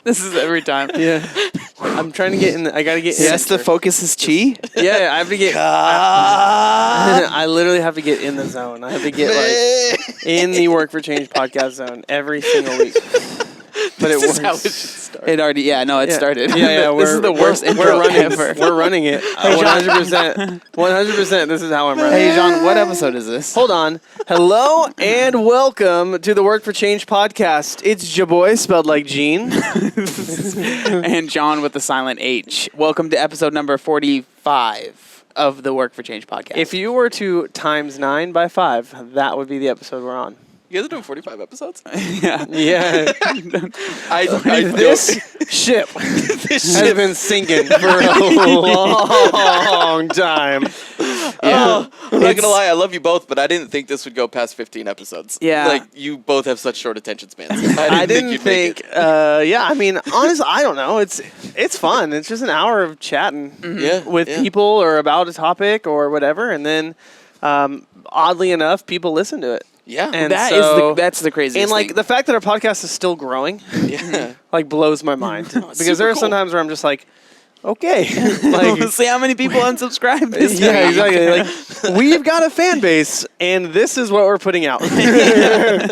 This is every time. Yeah. I'm trying to get in. I gotta get in. Yes, the focus is chi. Yeah, I have to get. I literally have to get in the zone. I have to get like in the Work for Change podcast zone every single week. But it works. How it should start. It already, it started. Yeah. This is the worst intro we're running, ever. We're running it. 100%. 100%. This is how I'm running. Hey, Jean, what episode is this? Hold on. Hello and welcome to the Work for Change podcast. It's your boy, spelled like Jean. And John with the silent H. Welcome to episode number 45 of the Work for Change podcast. If you were to times 9 by 5, that would be the episode we're on. You guys are doing 45 episodes? Yeah. This ship has been sinking for a long time. I'm not gonna lie, I love you both, but I didn't think this would go past 15 episodes. Yeah. Like, you both have such short attention spans. I didn't think I mean, honestly, I don't know. It's fun. It's just an hour of chatting with people or about a topic or whatever, and then oddly enough, people listen to it. Yeah. And that's the craziest and like thing. the fact that our podcast is still growing like blows my mind. Because there are some times where I'm just like, okay. Like, see how many people unsubscribe this yeah, exactly. Like, we've got a fan base and this is what we're putting out. Why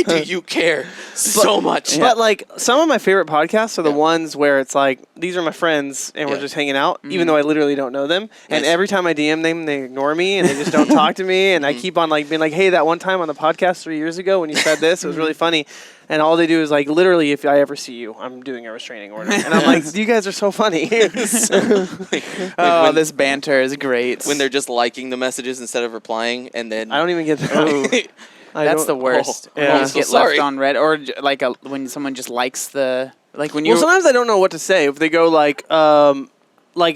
do you care so much? But like some of my favorite podcasts are the ones where it's like, these are my friends and we're just hanging out, even though I literally don't know them. And every time I DM them, they ignore me and they just don't talk to me. And I keep on like being like, hey, that one time on the podcast 3 years ago when you said this, it was really funny. And all they do is like, literally, if I ever see you, I'm doing a restraining order. And I'm like, you guys are so funny. This banter is great. When they're just liking the messages instead of replying, and then I don't even get that. That's the worst. Oh, When I'm you so get sorry. left on red, or when someone just likes the when you. Well, sometimes I don't know what to say. If they go like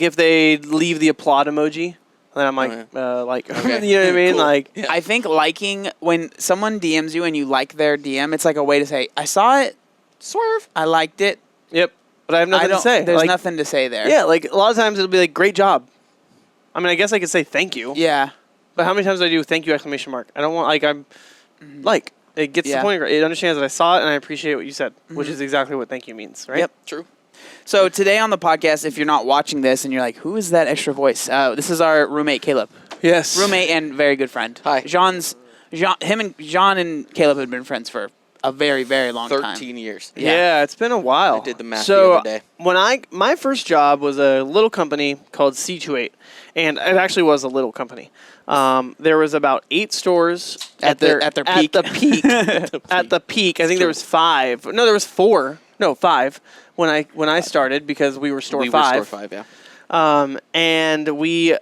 if they leave the applaud emoji, then I'm like, Okay. you know what I mean? Cool. Like, Yeah. I think liking when someone DMs you and you like their DM, it's like a way to say, I saw it, swerve, I liked it. yep. But I have nothing to say. There's like, nothing to say there. Yeah, like a lot of times it'll be like, great job. I mean, I guess I could say thank you. Yeah. But how many times do I do thank you exclamation mark? I don't want like it gets the point. It understands that I saw it and I appreciate what you said, which is exactly what thank you means, right? Yep. True. So today on the podcast, if you're not watching this and you're like, who is that extra voice? This is our roommate, Caleb. Yes. Roommate and very good friend. Hi. John and Caleb have been friends for a very, very long time. 13 years. Yeah, it's been a while. I did the math so the other day. When my first job was a little company called C28, and it actually was a little company. There was about 8 stores At their peak. At the peak. At the peak, I think there was 5. No, there was 4. No, 5 when I started because we were store 5. We were store 5, yeah. And we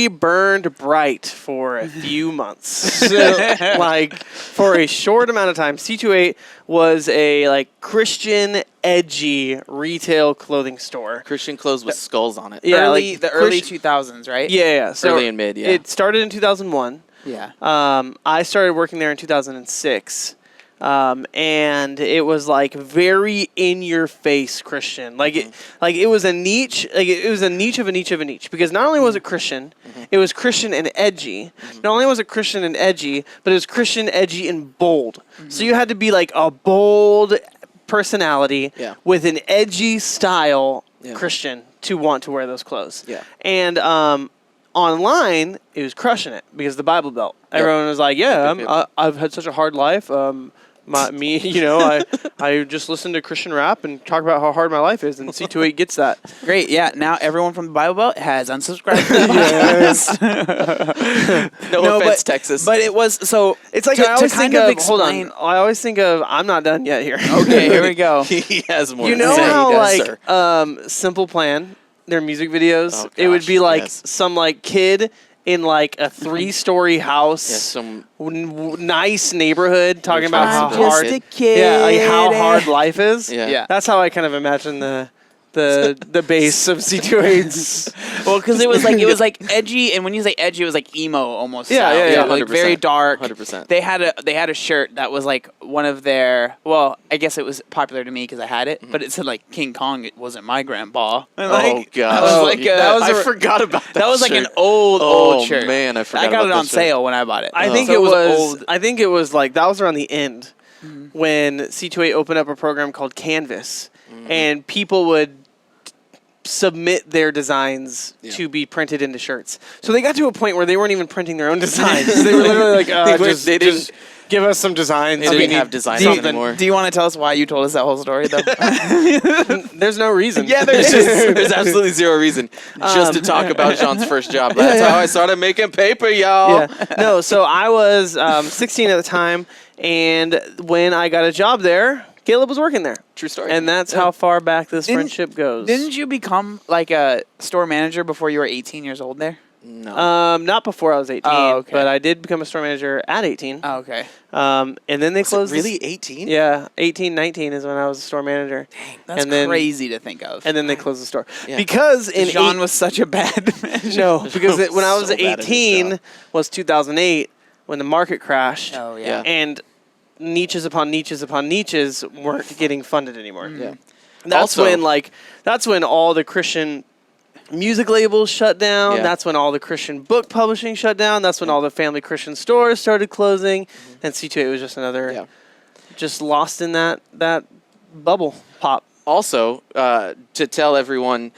burned bright for a few months. So, like, for a short amount of time. C28 was a Christian edgy retail clothing store. Christian clothes with skulls on it. Yeah, early 2000s, 2000s, right? Yeah. So Early and mid, yeah. It started in 2001. Yeah. I started working there in 2006. And it was like very in your face Christian. It was a niche. It was a niche of a niche of a niche. Because not only was it Christian, it was Christian and edgy. Not only was it Christian and edgy, but it was Christian, edgy, and bold. So you had to be like a bold personality with an edgy style Christian to want to wear those clothes. Yeah. And online, it was crushing it because the Bible Belt. Everyone was like, I've had such a hard life. I just listen to Christian rap and talk about how hard my life is, and C28 gets that. Great, yeah. Now everyone from the Bible Belt has unsubscribed to the podcast. No offense, Texas. But it was, so It's like I always think of, hold on, I always think of, I'm not done yet here. Okay, here we go. He has more You to know say. how, He does, sir. Simple Plan, their music videos, Oh, it would gosh, be like yes. some kid in a 3-story house, some nice neighborhood, talking about how I'm hard, just a kid. how hard life is. Yeah. That's how I kind of imagine the base of C28's. Well, because it was edgy, and when you say edgy, it was like emo almost. Yeah, style. yeah, yeah. Like 100%. very dark. 100%. They had a shirt that was like one of their. Well, I guess it was popular to me because I had it, but it said like King Kong. It wasn't my grandpa. And, Oh god! I forgot about that. That was like shirt. an old shirt. Oh man, I forgot. I got about it that on shirt. sale when I bought it. I think So it was old. I think it was like that was around the end. when C2A opened up a program called Canvas, and people would submit their designs to be printed into shirts. So they got to a point where they weren't even printing their own designs. They were literally like, just give us some designs. They didn't have designs anymore. Do you want to tell us why you told us that whole story, though? There's no reason. Yeah, there's absolutely zero reason. Just to talk about Jean's first job. That's how I started making paper, y'all. Yeah. No, so I was 16 at the time, and when I got a job there, Caleb was working there. True story. And that's how far back this friendship goes. Didn't you become like a store manager before you were 18 years old there? No. Not before I was 18, but I did become a store manager at 18. Oh, okay. And then they closed. Really, 18? Yeah, 18, 19 is when I was a store manager. Dang, that's crazy to think of. And then they closed the store. Yeah. Because in Jean was such a bad manager. No, because when I was So bad at his 18 job. was 2008 when the market crashed. Oh, yeah. And niches upon niches upon niches weren't getting funded anymore. Yeah. That's when all the Christian music labels shut down. Yeah. That's when all the Christian book publishing shut down. That's when all the family Christian stores started closing. And C2A was just another, just lost in that bubble pop. Also, to tell everyone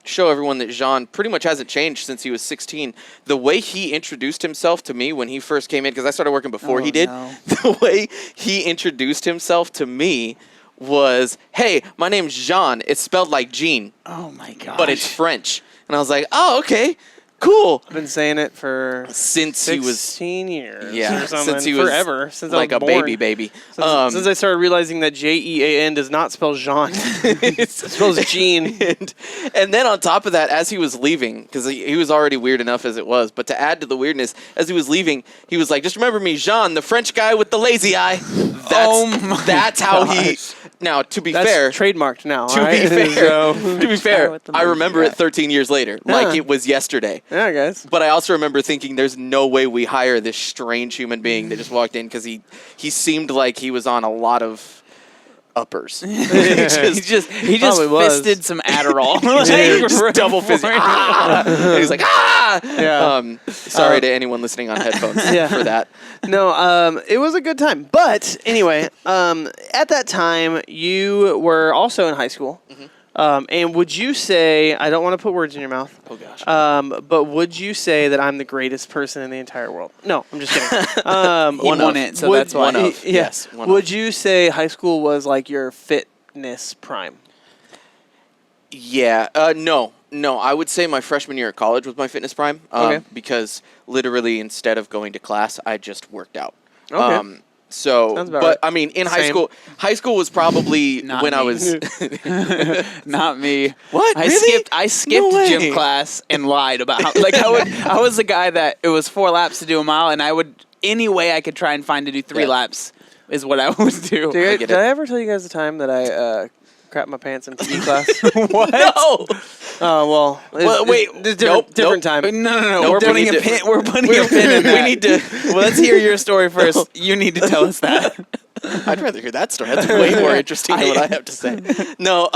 show everyone that Jean pretty much hasn't changed since he was 16. The way he introduced himself to me when he first came in, because I started working before he did, the way he introduced himself to me was, "Hey, my name's Jean. It's spelled like Jean. Oh, my God. But it's French." And I was like, "Oh, okay, cool." I've been saying it for Since he was 16 years. Yeah, or something. since he was forever. Since like I a was born. baby. Since I started realizing that Jean does not spell Jean. It spells Jean. And then on top of that, as he was leaving, because he was already weird enough as it was, but to add to the weirdness, as he was leaving, he was like, "Just remember me, Jean, the French guy with the lazy eye." That's how he... Now, to be fair... That's trademarked now, To right? be fair, I remember it 13 years later, like it was yesterday. Yeah, guys. But I also remember thinking there's no way we hire this strange human being that just walked in, because he seemed like he was on a lot of uppers. he just fisted some Adderall. Just double fisting. And he's like, "Ah!" Yeah. Sorry to anyone listening on headphones for that. No, it was a good time. But anyway, at that time, you were also in high school. And would you say, I don't want to put words in your mouth. Oh, gosh. But would you say that I'm the greatest person in the entire world? No, I'm just kidding. He won it, so that's why. One of. Yes. Would you say high school was like your fitness prime? Yeah. No, I would say my freshman year at college was my fitness prime. Because literally instead of going to class, I just worked out. Okay. But right. I mean, in high school was probably Not when me. I was Not me. What? I Really? skipped No way. gym class and lied about how, I was the guy that it was 4 laps to do a mile, and I would any way I could try and find to do 3 laps is what I would do. Did I ever tell you guys the time that I crapped my pants in PE class? What? No. Oh, well. Wait. Different time. No. We're we putting need a to- pin. We're putting a pin in that. We need to. Well, let's hear your story first. You need to tell us that. I'd rather hear that story. That's way more interesting than what I have to say. No,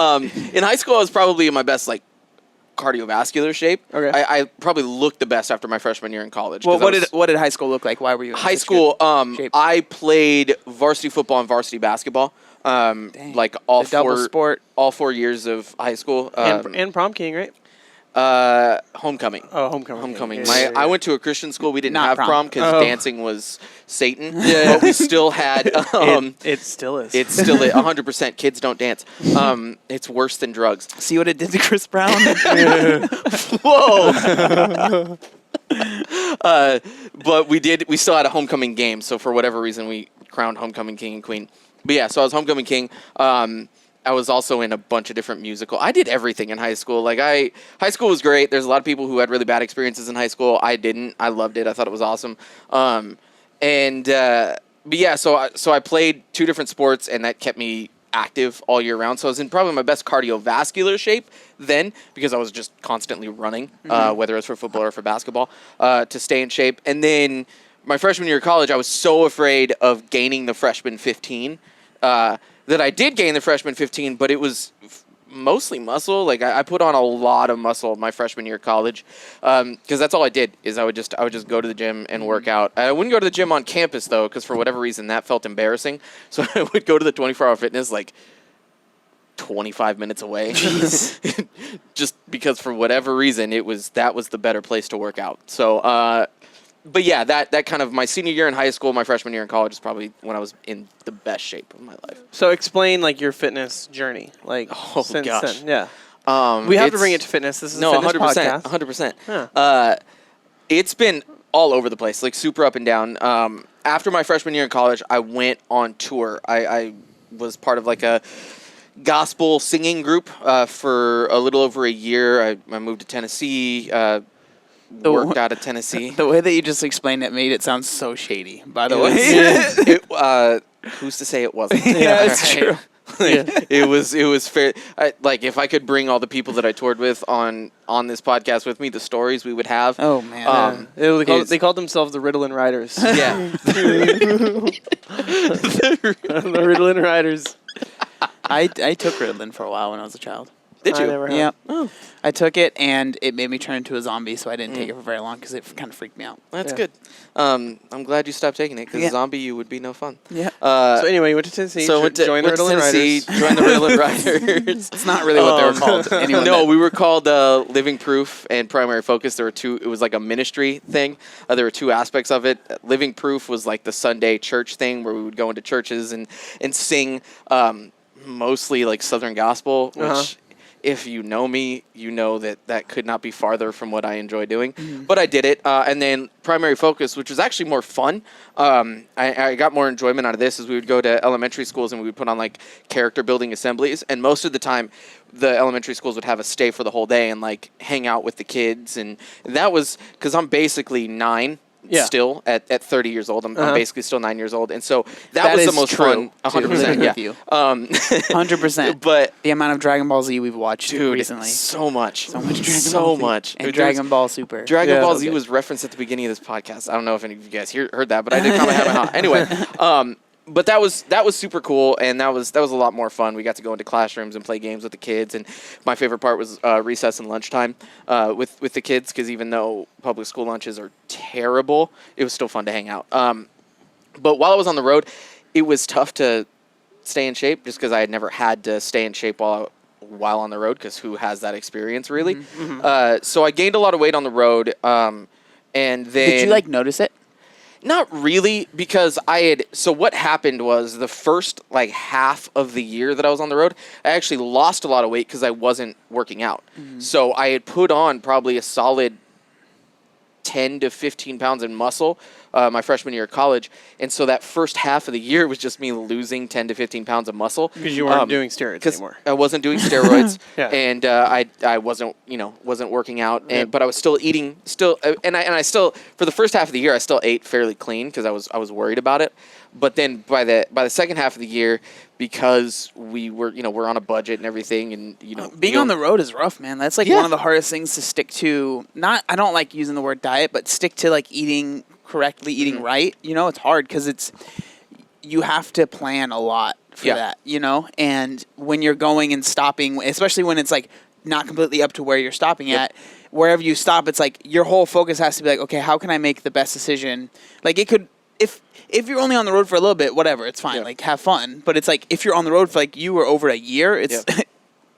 in high school I was probably in my best cardiovascular shape. Okay. I probably looked the best after my freshman year in college. Well, what did high school look like? Why were you in high such school? good shape? I played varsity football and varsity basketball. Like all The double sport. all 4 years of high school. And prom king, right? Homecoming. Oh, homecoming. Homecoming. Yeah. I went to a Christian school. We didn't Not have prom. prom because Oh. dancing was Satan. But we still had. It still is. It's still 100%. Kids don't dance. It's worse than drugs. See what it did to Chris Brown? Whoa. But we still had a homecoming game. So for whatever reason, we crowned homecoming king and queen. But yeah, so I was homecoming king. I was also in a bunch of different musical. I did everything in high school. High school was great. There's a lot of people who had really bad experiences in high school. I didn't. I loved it. I thought it was awesome. But yeah, so I played 2 different sports, and that kept me active all year round. So I was in probably my best cardiovascular shape then, because I was just constantly running, whether it was for football or for basketball, to stay in shape. And then my freshman year of college, I was so afraid of gaining the freshman 15 that I did gain the freshman 15, but it was mostly muscle. Like I put on a lot of muscle my freshman year of college, because that's all I did. Is I would just go to the gym and work out. I wouldn't go to the gym on campus though, because for whatever reason that felt embarrassing. So I would go to the 24-hour fitness like 25 minutes away, just because for whatever reason that was the better place to work out. So. But yeah, that kind of my senior year in high school, my freshman year in college is probably when I was in the best shape of my life. So explain like your fitness journey, like gosh. then. Yeah. We have to bring it to fitness. This is a fitness 100%, podcast. 100%. Huh. It's been all over the place, like super up and down. After my freshman year in college, I went on tour. I was part of like a gospel singing group for a little over a year. I moved to Tennessee. Worked out of Tennessee. The way that you just explained it made it sound so shady, by the way. Who's to say it wasn't? Yeah, it's true. It was fair. Like if I could bring all the people that I toured with on this podcast with me, the stories we would have. Oh man. They called themselves the Ritalin Riders. Yeah. The Ritalin Riders. I took Ritalin for a while when I was a child. Did you? Yeah. Oh, I took it, and it made me turn into a zombie, so I didn't take it for very long because it kind of freaked me out. that's Yeah. good. I'm glad you stopped taking it because Yeah. zombie you would be no fun. Yeah. So anyway, you went to Tennessee. So went to joined the Ritalin Tennessee, Riders. joined the Ritalin Riders. It's not really what they were called. Anyone No, that- we were called Living Proof and Primary Focus. There were two. It was like a ministry thing. There were two aspects of it. Living Proof was like the Sunday church thing where we would go into churches and sing mostly like Southern gospel, which if you know me, you know that could not be farther from what I enjoy doing. But I did it. And then Primary Focus, which was actually more fun. I got more enjoyment out of this as we would go to elementary schools and we would put on like character building assemblies. And most of the time, the elementary schools would have us stay for the whole day and like hang out with the kids. And that was because I'm basically 9. Yeah. Still at 30 years old. I'm basically still 9 years old. And so that That was the is most true, fun. too. 100%. Yeah. With you. 100%. But the amount of Dragon Ball Z we've watched dude, recently. so much. So much Dragon So Ball Z. much. And Dude, Dragon Ball Super. Dragon Yeah. Ball So Z good. was referenced at the beginning of this podcast. I don't know if any of you guys heard that, but I did comment have it. Anyway, but that was super cool, and that was a lot more fun. We got to go into classrooms and play games with the kids, and my favorite part was recess and lunchtime with the kids, because even though public school lunches are terrible, it was still fun to hang out. But while I was on the road, it was tough to stay in shape, just because I had never had to stay in shape while on the road, because who has that experience really? So I gained a lot of weight on the road, and then Did you like notice it? not really, because so what happened was the first like half of the year that I was on the road, I actually lost a lot of weight because I wasn't working out. So I had put on probably a solid 10 to 15 pounds in muscle my freshman year of college. And so that first half of the year was just me losing 10 to 15 pounds of muscle. Because you weren't doing steroids anymore. I wasn't doing steroids, Yeah. and I wasn't working out, but I was still eating and I still, for the first half of the year, I still ate fairly clean because I was worried about it. But then by the second half of the year, because we're on a budget and everything, and Being on the road is rough, man. That's like Yeah. one of the hardest things to stick to. I don't like using the word diet, but stick to like eating correctly, eating right. It's hard because you have to plan a lot for that, and when you're going and stopping, especially when it's like not completely up to where you're stopping at, wherever you stop, it's like your whole focus has to be like, okay, how can I make the best decision? Like it could, if you're only on the road for a little bit, whatever, it's fine. Yeah. Like have fun. But it's like if you're on the road for like you were over a year, it's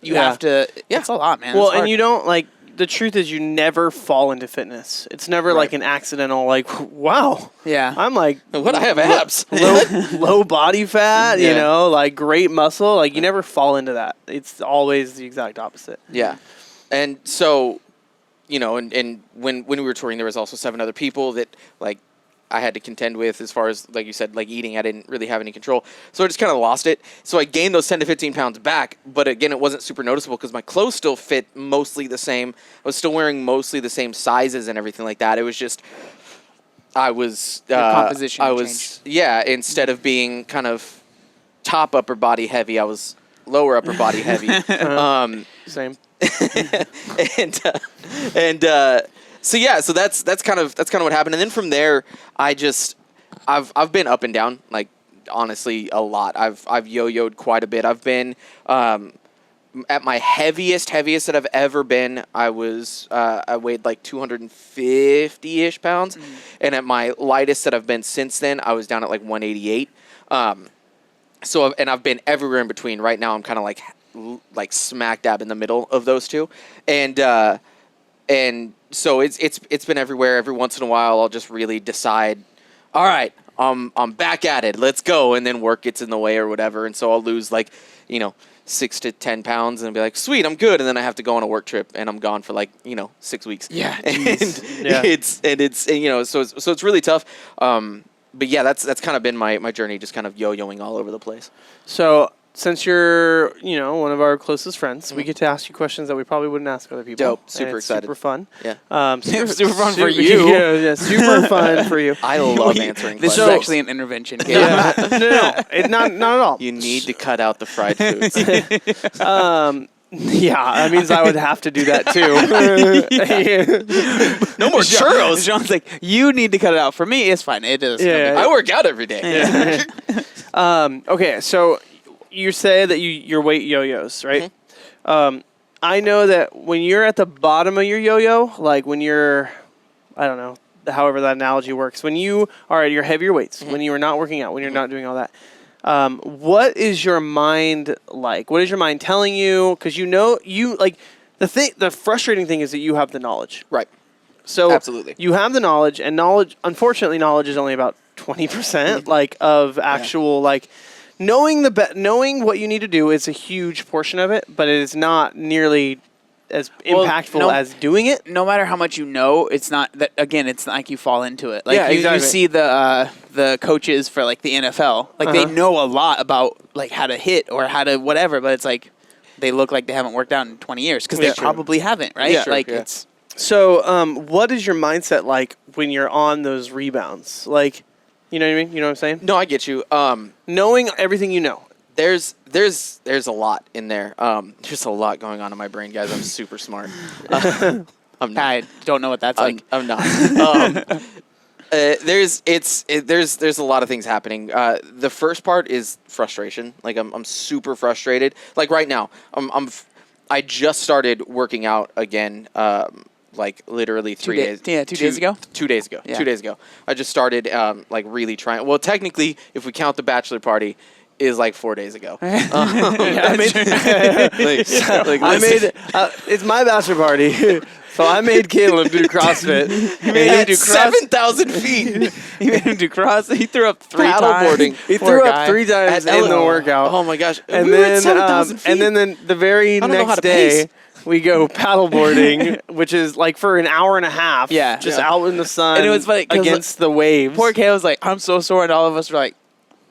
you have to. Yeah. It's a lot, man. Well, It's hard. and you don't like. The truth is, you never fall into fitness. It's never like an accidental. Like, wow, Yeah. I'm like what I have abs. low body fat. Yeah. Like great muscle. Like you never fall into that. It's always the exact opposite. Yeah. And so, and when we were touring, there was also 7 other people that like I had to contend with as far as, like you said, like eating. I didn't really have any control. So I just kind of lost it. So I gained those 10 to 15 pounds back. But again, it wasn't super noticeable because my clothes still fit mostly the same. I was still wearing mostly the same sizes and everything like that. It was just, I was... Your composition I was, instead of being kind of top upper body heavy, I was lower upper body heavy. Same. So that's kind of what happened. And then from there, I've been up and down, like honestly a lot. I've yo-yoed quite a bit. I've been at my heaviest that I've ever been, I weighed like 250-ish pounds. And at my lightest that I've been since then, I was down at like 188. And I've been everywhere in between. Right now I'm kind of like smack dab in the middle of those two. And so it's been everywhere. Every once in a while I'll just really decide, all right, I'm back at it. Let's go. And then work gets in the way or whatever. And so I'll lose 6 to 10 pounds and be like, sweet, I'm good. And then I have to go on a work trip and I'm gone for 6 weeks. Yeah. It's so it's really tough. But yeah, that's kind of been my journey, just kind of yo-yoing all over the place. So since you're, one of our closest friends, we get to ask you questions that we probably wouldn't ask other people. Dope. Super excited. Super fun. Yeah. Super fun for you. Yeah, super fun for you. I love answering This questions. is actually an intervention, Caleb. No, not at all. You need to cut out the fried foods. Yeah, that means I would have to do that too. No more churros. John's like, you need to cut it out. For me, it's fine. It is. Yeah. I work out every day. Yeah. Okay, so you say that your weight yo-yos, right? Mm-hmm. I know that when you're at the bottom of your yo-yo, like when you're, I don't know, however that analogy works, when you are at your heavier weights, when you are not working out, when you're not doing all that, what is your mind like? What is your mind telling you? Because the frustrating thing is that you have the knowledge. Right. So absolutely. You have the knowledge, and unfortunately, knowledge is only about 20% of actual knowing knowing what you need to do is a huge portion of it, but it is not nearly as impactful as doing it. No matter how much you know, it's not that. Again, it's not like you fall into it. Exactly. You see the coaches for the NFL, they know a lot about how to hit or how to whatever, but it's they look like they haven't worked out in 20 years because they probably haven't, right? Yeah, it's. So, what is your mindset like when you're on those rebounds? You know what I mean? You know what I'm saying? No, I get you. Knowing everything you know. There's a lot in there. There's a lot going on in my brain, guys. I'm super smart. I'm not. I don't know what that's like. I'm not. There's a lot of things happening. The first part is frustration. I'm super frustrated. Right now, I just started working out again. Literally 3 days. Yeah, 2 days ago. 2 days ago. Yeah. 2 days ago. I just started really trying. Well, technically, if we count the bachelor party, is 4 days ago. It's my bachelor party, so I made Caleb do CrossFit. He made 7,000 feet. He made him do CrossFit. He threw up 3 times. Paddleboarding. He threw up 3 times in the workout. Oh my gosh! And we were at then 7,000 feet. and then the very next day. We go paddleboarding, which is for an hour and a half. Yeah. Just out in the sun. And it was funny against the waves. Poor Kay was like, I'm so sore. And all of us were like,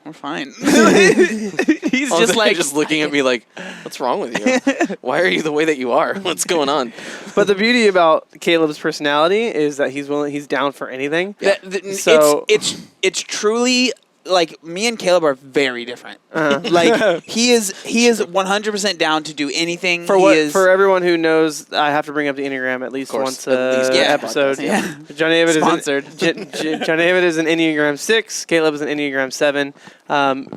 we're fine. He's just just looking at me like, what's wrong with you? Why are you the way that you are? What's going on? But the beauty about Caleb's personality is that he's down for anything. Yeah. So it's truly me and Caleb are very different. He is 100% down to do anything. For everyone who knows, I have to bring up the Enneagram at least once an episode. Yeah. John David Sponsored. John David is an Enneagram 6. Caleb is an Enneagram 7.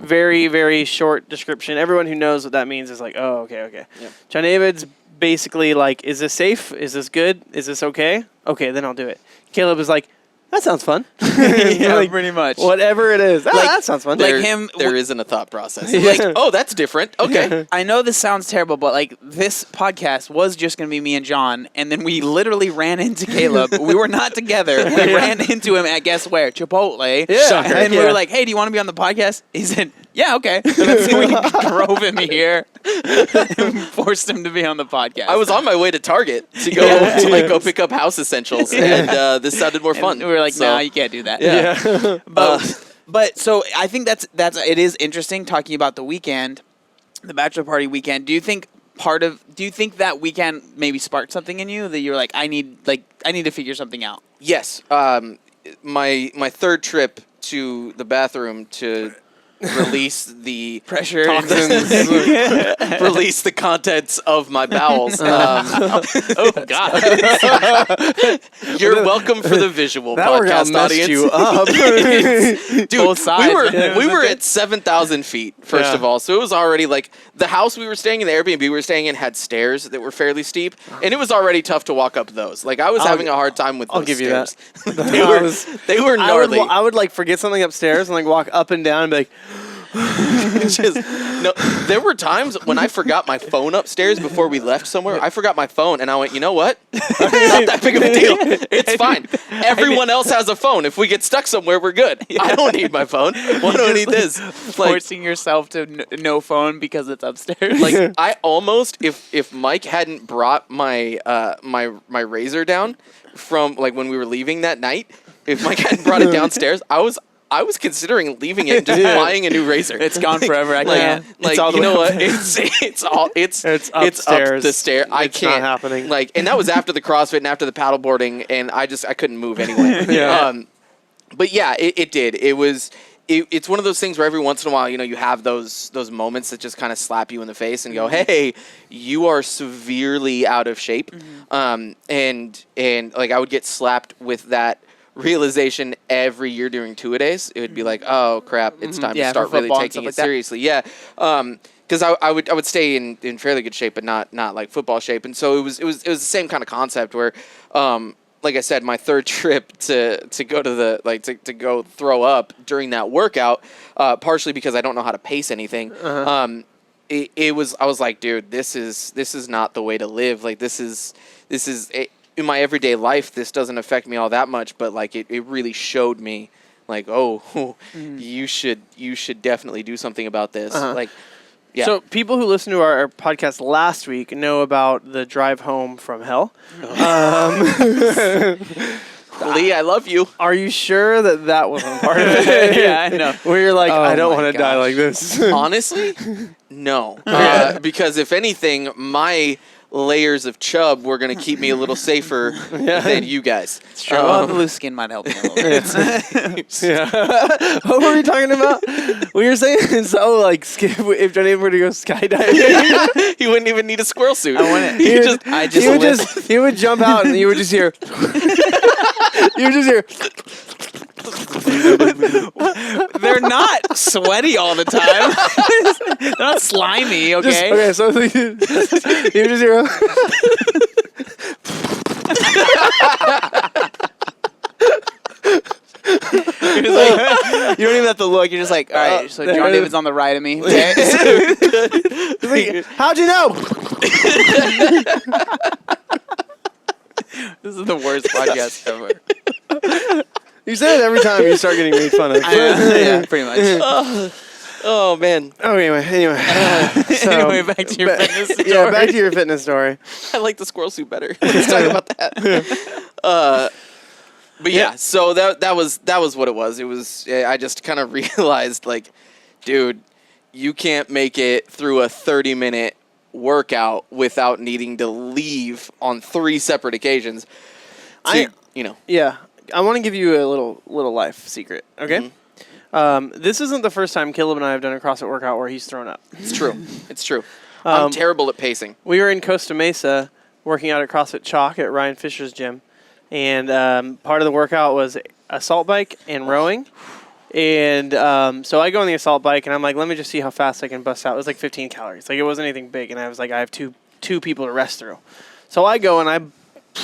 Very, very short description. Everyone who knows what that means is oh, okay. Yep. John David's basically is this safe? Is this good? Is this okay? Okay, then I'll do it. Caleb is that sounds fun. Yeah, pretty much. Whatever it is. That sounds fun. There isn't a thought process. Oh, that's different. Okay. I know this sounds terrible, but this podcast was just going to be me and John, and then we literally ran into Caleb. We were not together. We ran into him at guess where? Chipotle. Yeah. And we were like, hey, do you want to be on the podcast? He said, yeah, okay. And then we drove him here and forced him to be on the podcast. I was on my way to Target to go go pick up house essentials, and this sounded more fun. And we were like, no, you can't do that. Yeah. But so I think it is interesting talking about the weekend, the bachelor party weekend. Do you think that weekend maybe sparked something in you that you're like, I need to figure something out? Yes. My third trip to the bathroom to release the Pressure. toxins, release the contents of my bowels. Oh God! You're welcome for the visual That workout podcast messed audience. you up. Dude, Both sides. we were at 7,000 feet first of all, so it was already like the house we were staying in, the Airbnb we were staying in had stairs that were fairly steep, and it was already tough to walk up those. Like I was having a hard time with those I'll give you stairs. that. they were gnarly. I would like forget something upstairs and like walk up and down and be like, No, there were times when I forgot my phone upstairs before we left somewhere. I forgot my phone, and I went, you know what? Not that big of a deal. It's fine. Everyone else has a phone. If we get stuck somewhere, we're good. I don't need my phone. Why do I need this? Like, Forcing yourself to no phone because it's upstairs. like I almost, if Mike hadn't brought my my razor down from like when we were leaving that night, if Mike hadn't brought it downstairs, I was considering leaving it and just buying a new razor. It's gone forever. I can't. Like, It's all the you know way what? It's up upstairs. the stair. I It's can't. not happening. Like, and that was after the CrossFit and after the paddleboarding, and I couldn't move anyway. Yeah. But yeah, it did. It's one of those things where every once in a while, you know, you have those moments that just kind of slap you in the face and go, "Hey, you are severely out of shape." And like I would get slapped with that realization every year during two-a-days. It would be like, oh crap, it's time to start really taking it seriously. Yeah. Because I would stay in fairly good shape, but not like football shape. And so it was the same kind of concept where like I said, my third trip to go to the to go throw up during that workout, partially because I don't know how to pace anything. I was like, dude, this is not the way to live. Like this is in my everyday life, this doesn't affect me all that much, but like it really showed me like, oh, you should definitely do something about this. Like, yeah. So people who listened to our podcast last week know about the drive home from hell. Lee, I love you. Are you sure that wasn't part of it? Yeah, I know. Where you're like, I don't my want to die gosh. like this. Honestly, no. Because if anything, my layers of chub were going to keep me a little safer than you guys. It's true. Well, the loose skin might help you a little bit. Yeah. What were we talking about? We were saying so like if Johnny were to go skydiving, He wouldn't even need a squirrel suit. he would jump out and you would just hear. You would just hear. They're not sweaty all the time. They're not slimy, okay? Okay, so you just hear. You're just like, you don't even have to look. You're just like, all right, so John David's on the right of me. Okay? Like, how'd you know? This is the worst podcast ever. You say it every time you start getting made fun of. Yeah, pretty much. Oh man. Oh, anyway. So, Anyway, back to your fitness story. Yeah, back to your fitness story. I like the squirrel suit better. Let's talk about that. But yeah, so that was what it was. It was I just kind of realized like, dude, you can't make it through a 30-minute workout without needing to leave on 3 separate occasions. Yeah, I want to give you a little life secret. Okay. This isn't the first time Caleb and I have done a CrossFit workout where he's thrown up. It's true. I'm terrible at pacing. We were in Costa Mesa working out at CrossFit Chalk at Ryan Fisher's gym. And part of the workout was assault bike and rowing. And so I go on the assault bike, and I'm like, let me just see how fast I can bust out. It was like 15 calories. Like, it wasn't anything big. And I was like, I have two people to rest through. So I go, and I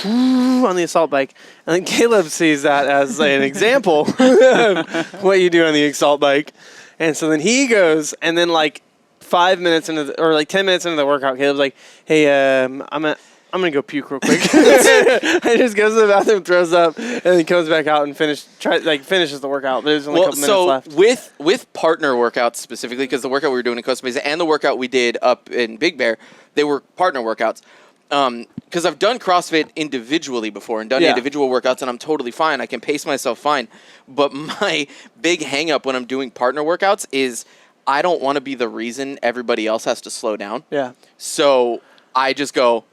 on the assault bike. And then Caleb sees that as an example of what you do on the assault bike. And so then he goes, and then like 5 minutes into or like 10 minutes into the workout, Caleb's like, hey, I'm going to go puke real quick. I just goes to the bathroom, throws up, and then comes back out and finishes the workout. But there's only a couple minutes left. With partner workouts specifically, because the workout we were doing in Costa Mesa and the workout we did up in Big Bear, they were partner workouts. Because I've done CrossFit individually before and done individual workouts, and I'm totally fine. I can pace myself fine. But my big hang-up when I'm doing partner workouts is I don't want to be the reason everybody else has to slow down. Yeah. So I just go...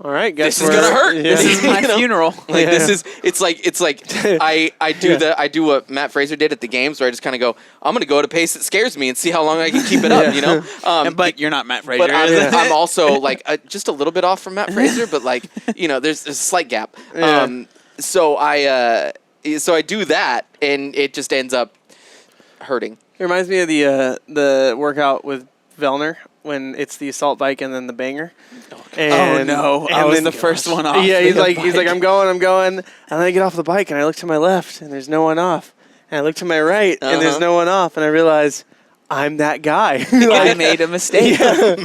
All right, guess this is gonna hurt. Yeah. This is my funeral. Like Yeah. this is it's like I do what Matt Fraser did at the games where I just kind of go, I'm gonna go at a pace that scares me and see how long I can keep it up, you know. But you're not Matt Fraser. But I'm also like just a little bit off from Matt Fraser, but like there's a slight gap. Yeah. So I do that and it just ends up hurting. It reminds me of the workout with Vellner when it's the assault bike and then the banger. And, no, I was the first one off. Yeah, he's like bike. I'm going, and then I get off the bike and I look to my left and there's no one off, and I look to my right and there's no one off, and I realize I'm that guy. I made a mistake.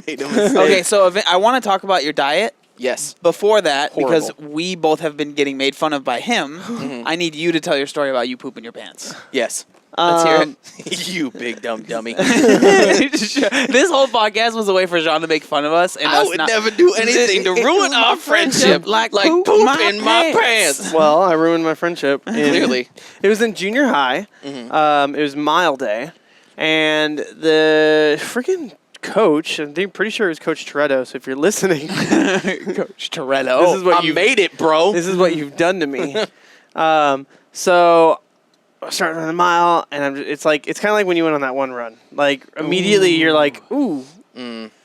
Made a mistake. Okay, so I want to talk about your diet. Yes. Before that, Horrible. because we both have been getting made fun of by him, I need you to tell your story about you pooping your pants. Yes. Let's hear it. You big dumb dummy. This whole podcast was a way for Jean to make fun of us, and I us would not, never do anything to ruin our friendship like poop in my pants. Well, I ruined my friendship. Clearly. It was in junior high. It was mile day, and the freaking coach, I'm pretty sure it was Coach Toretto, so if you're listening, Coach Toretto. this is what I made it, bro. This is what you've done to me. So I started on a mile, and it's kind of like when you went on that one run. Like immediately you're like, ooh,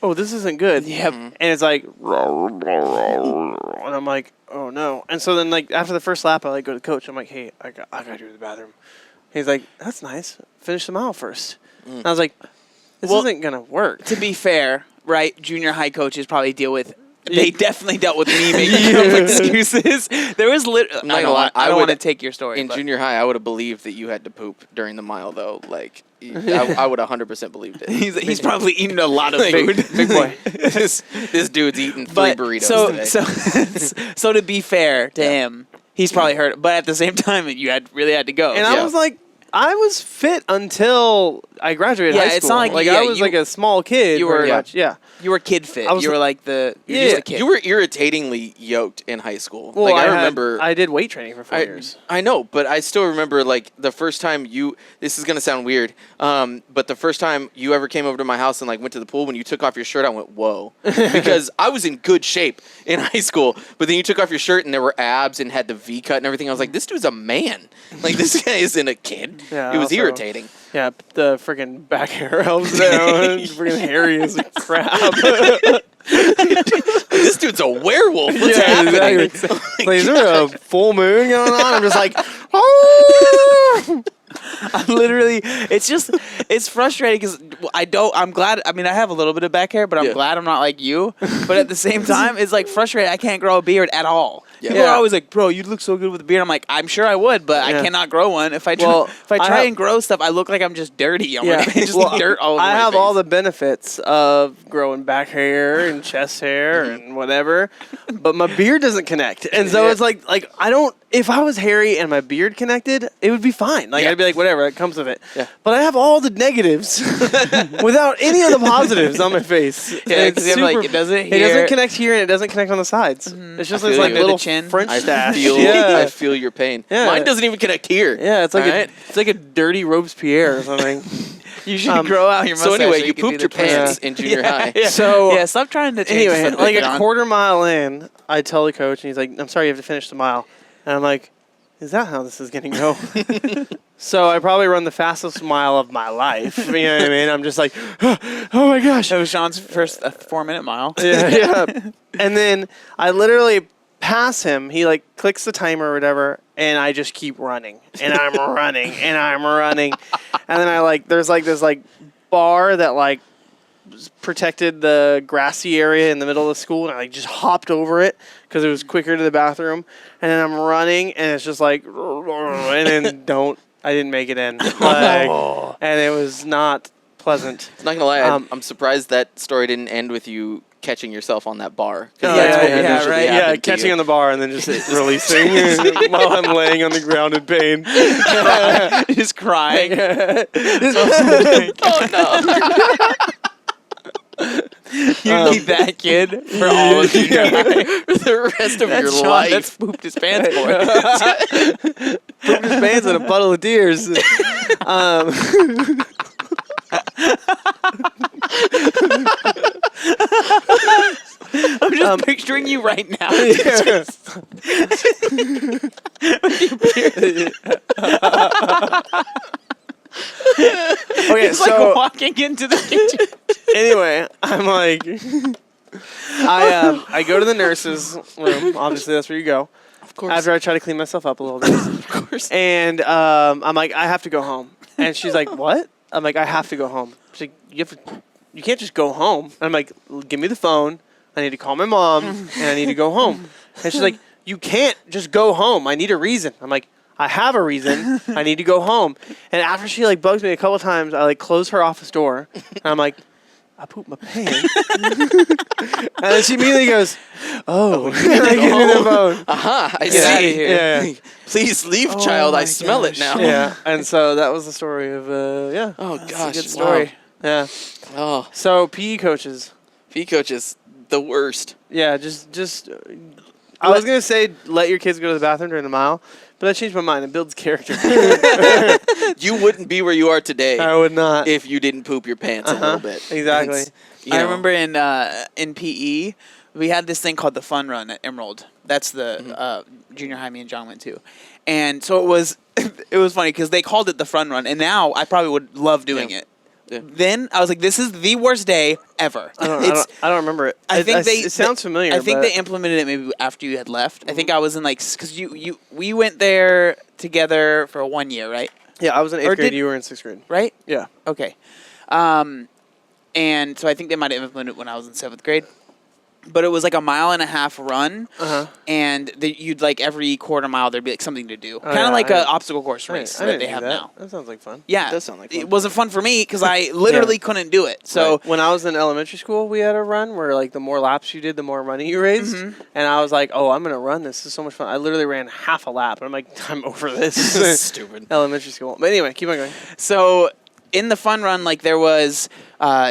oh, this isn't good. Yep. And it's like, and I'm like, oh no. And so then like after the first lap, I go to the coach. I'm like, hey, I gotta go to the bathroom. He's like, that's nice. Finish the mile first. And I was like, this isn't gonna work. To be fair, right, junior high coaches probably deal with. They definitely dealt with me making up excuses. There was literally. I don't want to take your story. In but junior high, I would have believed that you had to poop during the mile, though. Like, I would 100% believed it. he's probably eaten a lot of Like, food. Big boy. this dude's eating 3 But burritos today. so to be fair to him, he's probably hurt. But at the same time, you really had to go. And Yeah. I was like, I was fit until I graduated high school. it's not like- I was like a small kid. you were- pretty much. Yeah. You were kid fit. I was You were like you're just a kid. You were irritatingly yoked in high school. Well, like, I remember. I did weight training for 4 years. I know, but I still remember like the first time this is gonna sound weird, but the first time you ever came over to my house and like went to the pool, when you took off your shirt, I went, whoa, because I was in good shape in high school, but then you took off your shirt and there were abs and had the V cut and everything. I was like, this dude's a man. Like this guy isn't a kid. Yeah, it was also- irritating. Yeah, the freaking back hair helps down. Freaking hairy as crap. This dude's a werewolf. What's Yeah, happening? exactly. Like, is there a full moon going on? I'm just like, oh. I'm literally, it's frustrating because I'm glad, I mean, I have a little bit of back hair, but I'm Yeah. glad I'm not like you. But at the same time, it's like frustrating. I can't grow a beard at all. Yeah. People Yeah. are always like, bro, you look so good with a beard. I'm like, I'm sure I would, but I Yeah. cannot grow one. If I try, Well, if I I try have- and grow stuff, I look like I'm just dirty. I'm Yeah, like, just well, dirt all over I my have face. all the benefits of growing back hair and chest hair and whatever, but my beard doesn't connect, and so Yeah. it's like I don't. If I was hairy and my beard connected, it would be fine. Like Yeah. I'd be like, whatever, it comes with it. Yeah. But I have all the negatives without any of the positives on my face. Yeah, And 'cause you have, like, it doesn't It here. doesn't connect here and it doesn't connect on the sides. It's just I this feel like you. little The chin. French I stash. I feel your pain. Yeah. Mine doesn't even connect here. Yeah, it's like Alright? it's like a dirty Robespierre or something. You should grow out your mustache. So anyway, so you can do pooped the your twist. pants in junior high. Yeah. So- yeah, stop trying to change Anyway, something, like a John. quarter mile in, I tell the coach, and he's like, I'm sorry, you have to finish the mile. And I'm like, is that how this is going to go? So I probably run the fastest mile of my life. You know what I mean? I'm just like, oh my gosh. That was Sean's first 4-minute mile. Yeah. And then I literally pass him. He like clicks the timer or whatever, and I just keep running. And I'm running, and I'm running. And then there's this bar that like protected the grassy area in the middle of the school, and I just hopped over it because it was quicker to the bathroom. And then I'm running, and it's just like, and then I didn't make it in, and it was not pleasant. Not gonna lie, I'm surprised that story didn't end with you catching yourself on that bar. 'Cause that's what would usually right. happen Yeah, to catching you. on the bar and then just releasing while I'm laying on the ground in pain. Just crying. Oh no! You keep that kid for all of junior high. For the rest of That's your Sean. life. That's pooped his pants for. Pooped his pants in a puddle of tears. I'm just just picturing you right now. Okay, It's so like walking into the kitchen. anyway, I'm like, I go to the nurse's room. Obviously, that's where you go. Of course. After I try to clean myself up a little bit. Of course. And I'm like, I have to go home. And she's like, what? I'm like, I have to go home. She's like, you can't just go home. And I'm like, give me the phone. I need to call my mom, and I need to go home. And she's like, you can't just go home. I need a reason. I'm like, I have a reason. I need to go home. And after she like bugs me a couple times, I like close her office door. And I'm like, I pooped my pants. And then she immediately goes, oh. And I give me the phone. I Get outta see. here. Yeah. Please leave, child. I my smell it gosh. now. Yeah. And so that was the story of, yeah. Oh, That's gosh. a good story. Wow. Yeah. Oh, So PE coaches. PE coach is the worst. Yeah, just I was going to say let your kids go to the bathroom during the mile, but I changed my mind. It builds character. You wouldn't be where you are today I would not. if you didn't poop your pants a little bit. Exactly. It's, you I know, remember in PE, we had this thing called the Fun Run at Emerald. That's the junior high me and John went to. And so it was funny because they called it the Fun Run, and now I probably would love doing it. Yeah. Then I was like, this is the worst day ever. I don't remember it. It sounds familiar. I think but they implemented it maybe after you had left. I think I was in like, because we went there together for 1 year, right? Yeah, I was in 8th Or grade. did- You were in 6th grade. Right? Yeah. Okay. And so I think they might have implemented it when I was in 7th grade. But it was like a 1.5 mile run, and you'd like every quarter mile there'd be like something to do, kind of yeah, like I- an obstacle course race I that didn't they do have that. now. That sounds like fun. Yeah, It does sound like fun. It wasn't fun for me because I literally couldn't do it. So When I was in elementary school, we had a run where like the more laps you did, the more money you raised. And I was like, oh, I'm gonna run this. This is so much fun. I literally ran half a lap, and I'm like, I'm over this. Stupid. Elementary school. But anyway, keep on going. So in the Fun Run, like there was,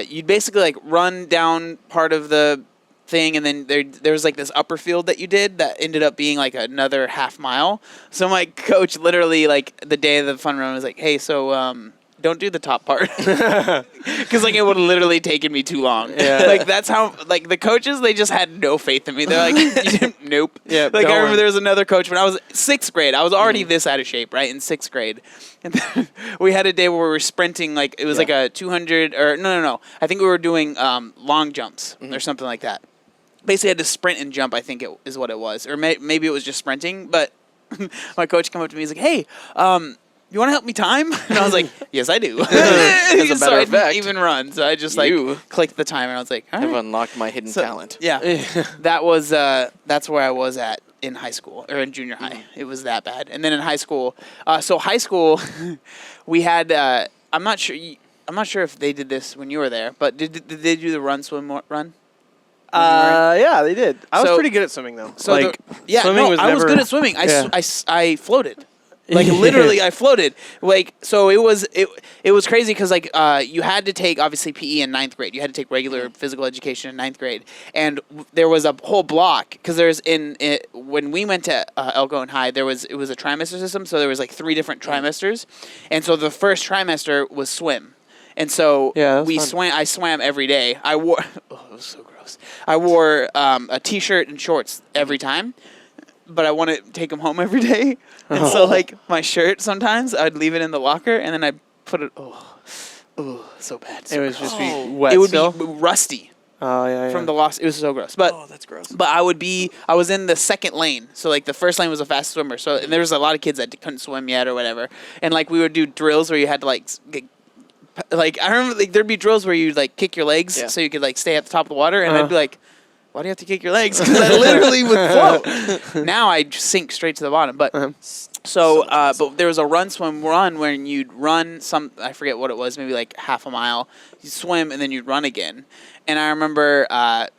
you'd basically like run down part of the thing, and then there was like this upper field that you did that ended up being like another half mile. So my coach literally like the day of the Fun Run was like, hey, so don't do the top part because like it would have literally taken me too long. Yeah. Like that's how like the coaches, they just had no faith in me. They're like, nope. Yeah, Like don't I remember worry. there was another coach when I was 6th grade. I was already this out of shape, right, in 6th grade. And then we had a day where we were sprinting, like it was like a 200 or no. I think we were doing long jumps or something like that. Basically had to sprint and jump, I think it is what it was. Or maybe it was just sprinting. But my coach came up to me, he's like, hey, you want to help me time? And I was like, yes, I do. As a matter So I of fact, didn't even run. So I just you clicked the timer. I was like, all I've right. unlocked my hidden talent. Yeah, that was that's where I was at in high school or in junior high. It was that bad. And then in high school, we had I'm not sure if they did this when you were there, but did they do the run swim run? Yeah, they did. I was So- pretty good at swimming though. So like, swimming I was never- good at swimming. Yeah. I floated. Like literally, I floated. Like so, it was crazy because like you had to take obviously PE in 9th grade. You had to take regular physical education in 9th grade, and there was a whole block because there's when we went to Elko High, it was a trimester system. So there was like 3 different trimesters, and so the first trimester was swim, and so Yeah, that was fun. I swam every day. I wore it was so gross. I wore a t-shirt and shorts every time. But I want to take them home every day. And so, like, my shirt, sometimes I'd leave it in the locker, and then I'd put it, so bad. It So was gross. just be wet. It would still? be rusty Oh yeah. from the loss. It was so gross. But that's gross. but I was in the second lane. So, like, the first lane was a fast swimmer. So, and there was a lot of kids that couldn't swim yet or whatever. And, like, we would do drills where you had to, like, I remember, like, there'd be drills where you'd, like, kick your legs so you could, like, stay at the top of the water. And I'd be like, why do you have to kick your legs? Because I literally would float. Now I just sink straight to the bottom. But but there was a swim run where you'd run I forget what it was, maybe like half a mile. You swim and then you'd run again. And I remember,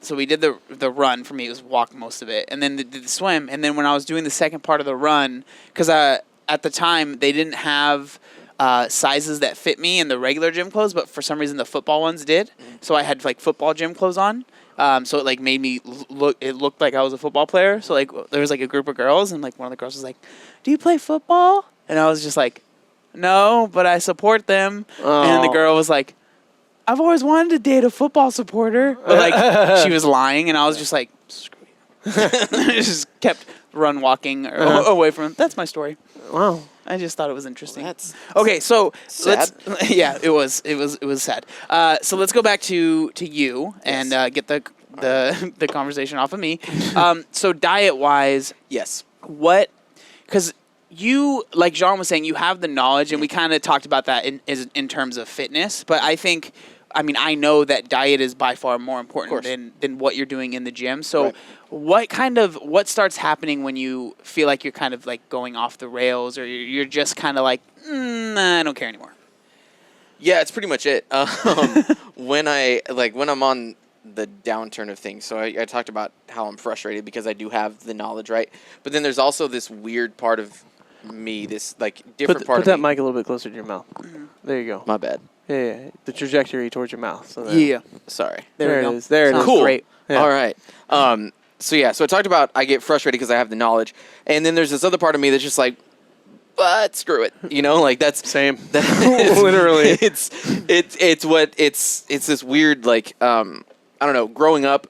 so we did the run. For me, it was walk most of it, and then the swim. And then when I was doing the second part of the run, because at the time they didn't have sizes that fit me in the regular gym clothes, but for some reason the football ones did. So I had like football gym clothes on. So it like made me look. It looked like I was a football player. So like there was like a group of girls, and like one of the girls was like, "Do you play football?" And I was just like, "No, but I support them." Oh. And the girl was like, "I've always wanted to date a football supporter." But like she was lying, and I was just like, "Screw Just kept walking away from him. That's my story. Wow. I just thought it was interesting. That's okay. So sad. Yeah, it was sad. So let's go back to you and get the conversation off of me. So diet wise, Yes. because you, like Jean was saying, you have the knowledge, and we kind of talked about that in terms of fitness. But I know that diet is by far more important than what you're doing in the gym. So what starts happening when you feel like you're kind of like going off the rails, or you're just kind of like, I don't care anymore? Yeah, it's pretty much it. When I'm on the downturn of things. So I talked about how I'm frustrated because I do have the knowledge, right? But then there's also this weird part of me, this like different part of me. Put that mic a little bit closer to your mouth. Mm-hmm. There you go. My bad. Yeah. The trajectory towards your mouth. So Sorry. There it is. There it is. Cool. Great. Yeah. All right. So I talked about I get frustrated because I have the knowledge, and then there's this other part of me that's just like, but screw it, like that's same. Literally, it's this weird like I don't know. Growing up,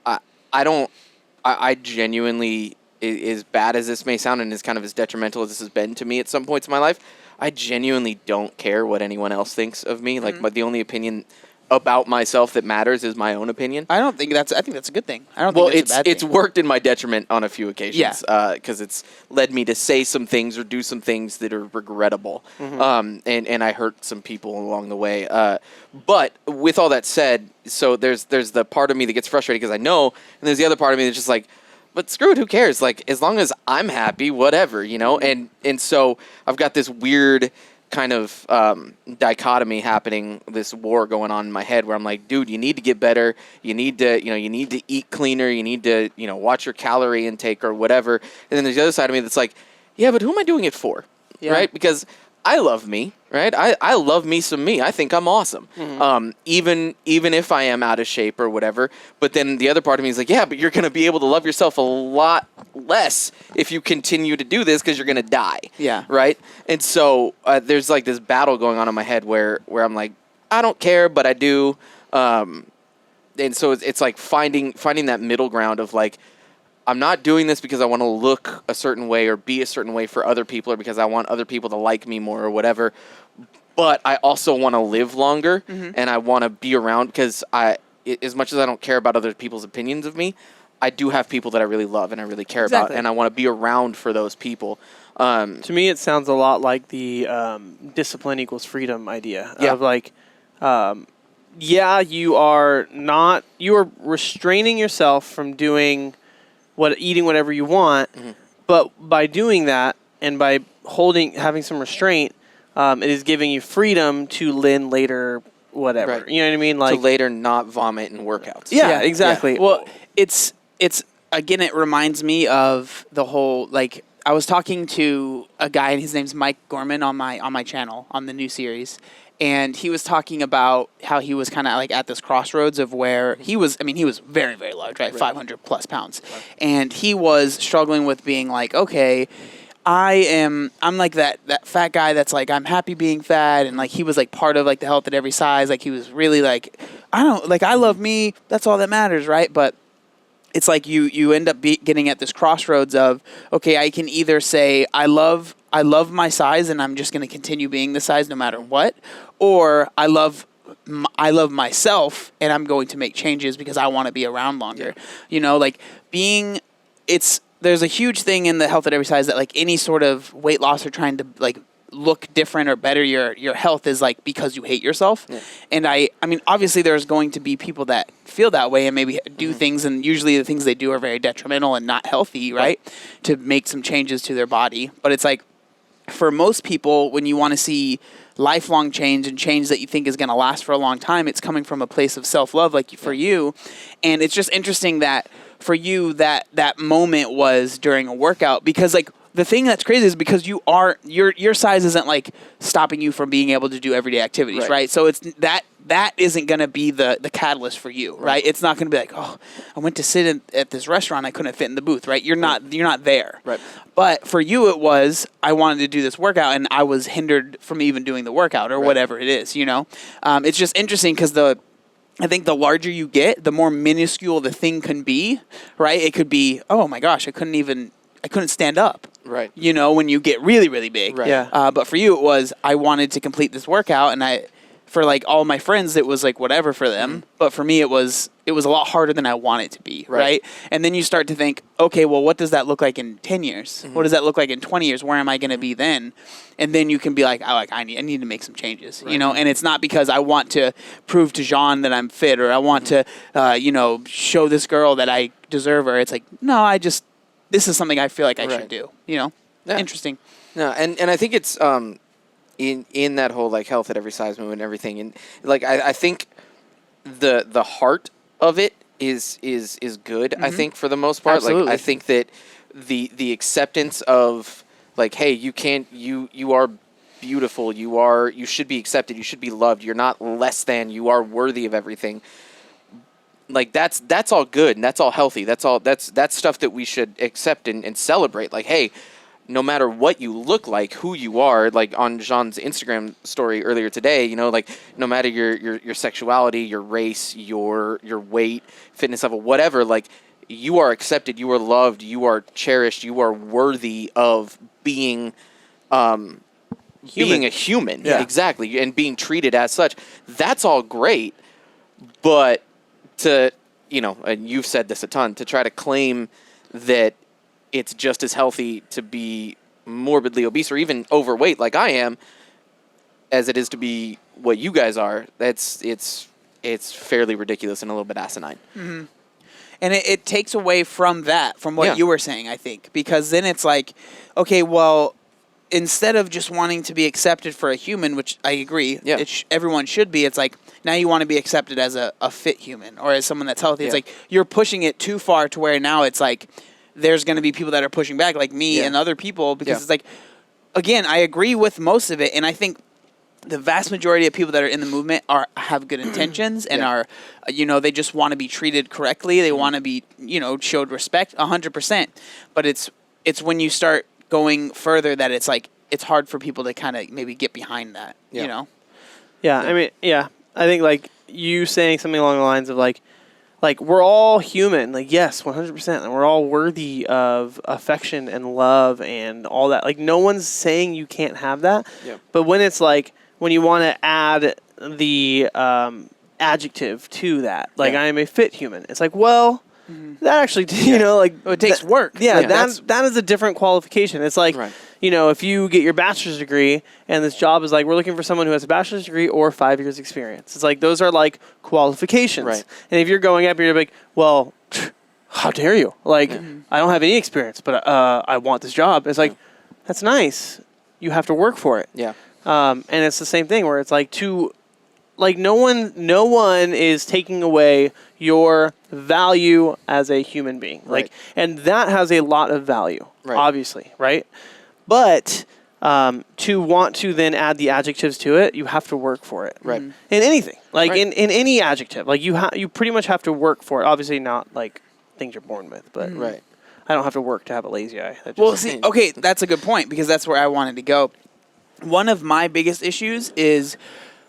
I genuinely, as bad as this may sound and as kind of as detrimental as this has been to me at some points in my life, I genuinely don't care what anyone else thinks of me. Like, but the only opinion about myself that matters is my own opinion. I think that's a good thing. I don't think it's a bad thing. It's worked in my detriment on a few occasions. Because it's led me to say some things or do some things that are regrettable. Mm-hmm. And I hurt some people along the way. But with all that said, so there's the part of me that gets frustrated because I know, and there's the other part of me that's just like, but screw it, who cares? Like, as long as I'm happy, whatever, And so I've got this weird kind of dichotomy happening, this war going on in my head where I'm like, dude, you need to get better. You need to eat cleaner. You need to, watch your calorie intake or whatever. And then there's the other side of me that's like, yeah, but who am I doing it for? Yeah. Right? Because I love me, right? I love me some me. I think I'm awesome. Mm-hmm. Even if I am out of shape or whatever. But then the other part of me is like, yeah, but you're going to be able to love yourself a lot less if you continue to do this because you're going to die. Yeah. Right? And so there's like this battle going on in my head where I'm like, I don't care, but I do. And so it's like finding that middle ground of like, I'm not doing this because I want to look a certain way or be a certain way for other people or because I want other people to like me more or whatever. But I also want to live longer and I want to be around because as much as I don't care about other people's opinions of me, I do have people that I really love and I really care about, and I want to be around for those people. To me, it sounds a lot like the discipline equals freedom idea of like, you are restraining yourself from doing eating whatever you want, but by doing that and by having some restraint, it is giving you freedom to then later whatever. Right. You know what I mean? Like to later not vomit in workouts. Yeah, exactly. Yeah. Well, it's again, it reminds me of the whole like I was talking to a guy and his name's Mike Gorman on my channel on the new series. And he was talking about how he was kind of like at this crossroads of where he was very, very large, right? 500 plus pounds. Right. And he was struggling with being like, okay, I'm like that fat guy that's like, I'm happy being fat. And like, he was like part of like the Health at Every Size. Like he was really like, I love me. That's all that matters. Right. But it's like you end up getting at this crossroads of, okay, I can either say, I love my size and I'm just going to continue being the size no matter what, or I love myself and I'm going to make changes because I want to be around longer. Yeah. There's a huge thing in the Health at Every Size that like any sort of weight loss or trying to like look different or better your health is like because you hate yourself. Yeah. And I mean obviously there's going to be people that feel that way and maybe do things, and usually the things they do are very detrimental and not healthy, right? To make some changes to their body. But it's like for most people, when you want to see lifelong change and change that you think is going to last for a long time, it's coming from a place of self-love like for you. And it's just interesting that for you that moment was during a workout, because like the thing that's crazy is because your size isn't like stopping you from being able to do everyday activities, right? So it's that isn't going to be the catalyst for you, right? It's not going to be like, oh, I went to sit at this restaurant, I couldn't fit in the booth, right? You're not there. Right. But for you it was, I wanted to do this workout and I was hindered from even doing the workout or whatever it is, It's just interesting because I think the larger you get, the more minuscule the thing can be, right? It could be, oh my gosh, I couldn't stand up. Right. You know, when you get really, really big. Right. Yeah. But for you, it was, I wanted to complete this workout, and for like all my friends, it was like whatever for them. But for me, it was a lot harder than I want it to be, right? And then you start to think, okay, well, what does that look like in 10 years? What does that look like in 20 years? Where am I going to be then? And then you can be like, I need to make some changes, you know? And it's not because I want to prove to Jean that I'm fit, or I want to, show this girl that I deserve her. It's like, no, this is something I feel like I should do, you know? Yeah. Interesting. No, and I think it's in that whole like health at every size movement and everything, and like I think the heart of it is good. I think for the most part, Absolutely. like I think that the acceptance of like, hey, you are beautiful, you should be accepted, you should be loved, you're not less than, you are worthy of everything. Like that's all good and that's all healthy. That's stuff that we should accept and celebrate. Like, hey, no matter what you look like, who you are, like on Jean's Instagram story earlier today, you know, like no matter your sexuality, your race, your weight, fitness level, whatever, like you are accepted, you are loved, you are cherished, you are worthy of being being a human. Yeah. Exactly. And being treated as such. That's all great, but to, you know, and you've said this a ton, to try to claim that it's just as healthy to be morbidly obese or even overweight like I am as it is to be what you guys are, it's fairly ridiculous and a little bit asinine. Mm-hmm. And it takes away from what you were saying, I think, because then it's like, okay, well, instead of just wanting to be accepted for a human, which I agree, everyone should be, it's like now you want to be accepted as a fit human or as someone that's healthy. It's like you're pushing it too far to where now it's like there's going to be people that are pushing back, like me and other people, because it's like, again, I agree with most of it, and I think the vast majority of people that are in the movement have good intentions and are, they just want to be treated correctly. They want to be, showed respect 100%. But it's when you start going further that it's like it's hard for people to kind of maybe get behind that, you know? Yeah, I mean, I think like you saying something along the lines of like we're all human, like yes, 100%, and we're all worthy of affection and love and all that. Like no one's saying you can't have that, but when it's like when you want to add the adjective to that, like I am a fit human, it's like, well, that actually, it takes work. Yeah, that is a different qualification. It's like, if you get your bachelor's degree and this job is like, we're looking for someone who has a bachelor's degree or 5 years experience. It's like, those are like qualifications. Right. And if you're going up, you're like, well, how dare you? Like, I don't have any experience, but I want this job. It's like, that's nice. You have to work for it. Yeah. And it's the same thing where it's like no one is taking away your value as a human being. Like, and that has a lot of value, obviously, right? But to want to then add the adjectives to it, you have to work for it. Right. In anything. Like in any adjective. Like you pretty much have to work for it. Obviously not like things you're born with, but I don't have to work to have a lazy eye. Well, see, okay, that's a good point because that's where I wanted to go. One of my biggest issues is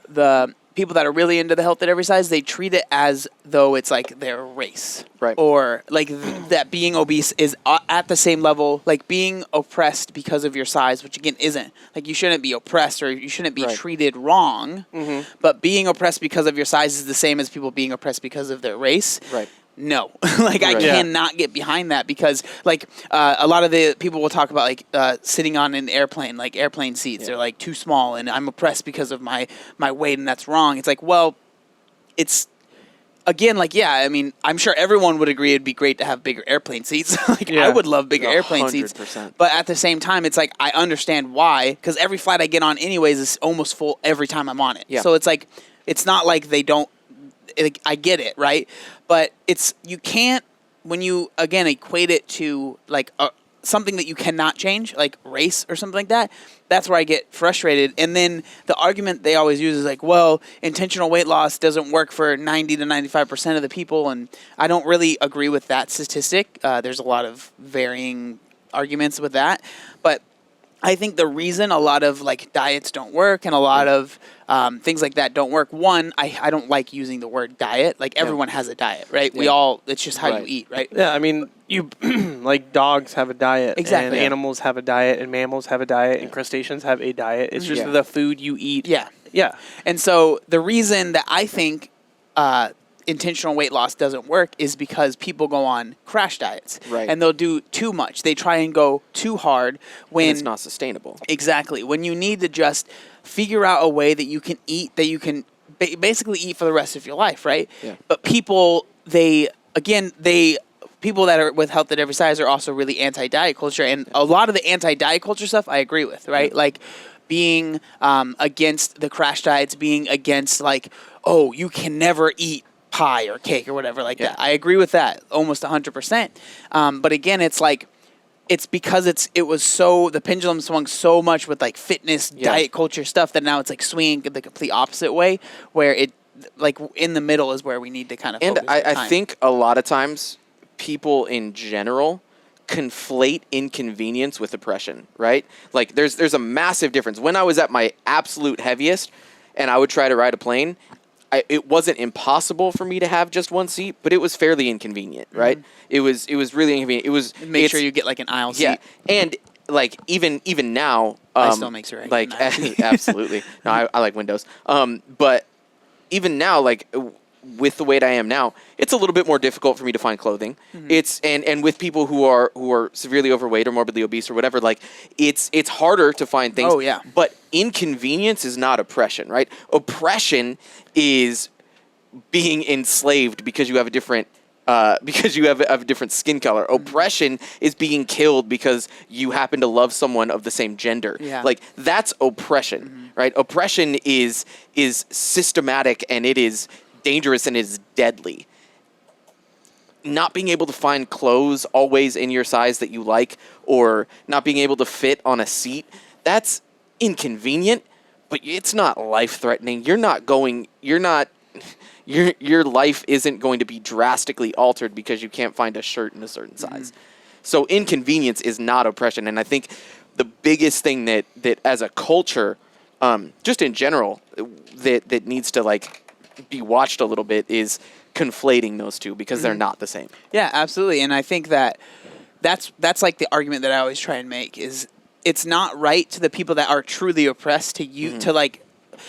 the people that are really into the health at every size, they treat it as though it's like their race. Right. Or like that being obese is at the same level, like being oppressed because of your size, which again isn't. Like you shouldn't be oppressed or you shouldn't be treated wrong. But being oppressed because of your size is the same as people being oppressed because of their race. Right. No, like I cannot get behind that because like a lot of the people will talk about like sitting on an airplane, like airplane seats, they're like too small and I'm oppressed because of my weight and that's wrong. It's like, well, it's again, like, I mean, I'm sure everyone would agree it'd be great to have bigger airplane seats. Like I would love bigger airplane seats, but at the same time, it's like, I understand why, because every flight I get on anyways is almost full every time I'm on it. Yeah. So it's like, it's not like they don't, I get it, right? But you can't, when you, again, equate it to, like, something that you cannot change, like race or something like that, that's where I get frustrated. And then the argument they always use is like, well, intentional weight loss doesn't work for 90 to 95% of the people, and I don't really agree with that statistic. There's a lot of varying arguments with that. But I think the reason a lot of like diets don't work and a lot of things like that don't work. One, I don't like using the word diet. Like everyone has a diet, right? We all, it's just how you eat, right? Yeah, I mean, you like dogs have a diet, Exactly. and animals have a diet, and mammals have a diet, and crustaceans have a diet. It's just the food you eat. Yeah. Yeah. And so the reason that I think intentional weight loss doesn't work is because people go on crash diets. Right. And they'll do too much. They try and go too hard when And it's not sustainable. Exactly. When you need to just figure out a way that you can eat, that you can basically eat for the rest of your life, right? Yeah. But people, people that are with health at every size are also really anti-diet culture. And a lot of the anti-diet culture stuff I agree with, right? Like being against the crash diets, being against like, oh, you can never eat pie or cake or whatever like that. I agree with that almost 100%. But again, it's like, it's because the pendulum swung so much with like fitness, diet culture stuff that now it's like swinging the complete opposite way, where it like in the middle is where we need to kind of focus. And I think a lot of times people in general conflate inconvenience with oppression, right? Like there's a massive difference. When I was at my absolute heaviest and I would try to ride a plane, it wasn't impossible for me to have just one seat, but it was fairly inconvenient, right? It was really inconvenient. Make sure you get like an aisle seat. Yeah, and like even now, still makes it right. Like absolutely. No, I like windows. But even now, like with the weight I am now, it's a little bit more difficult for me to find clothing. It's and with people who are severely overweight or morbidly obese or whatever, like it's harder to find things. Oh yeah. But inconvenience is not oppression, right? Oppression is being enslaved because you have a different different skin color. Oppression is being killed because you happen to love someone of the same gender. Yeah. Like that's oppression, right? Oppression is systematic and it is dangerous and is deadly. Not being able to find clothes always in your size that you like, or not being able to fit on a seat, that's inconvenient, but it's not life-threatening. Your life isn't going to be drastically altered because you can't find a shirt in a certain size. So inconvenience is not oppression. And I think the biggest thing that as a culture, just in general, that needs to like be watched a little bit is conflating those two because they're not the same. Yeah, absolutely. And I think that's like the argument that I always try and make is it's not right to the people that are truly oppressed to you to like,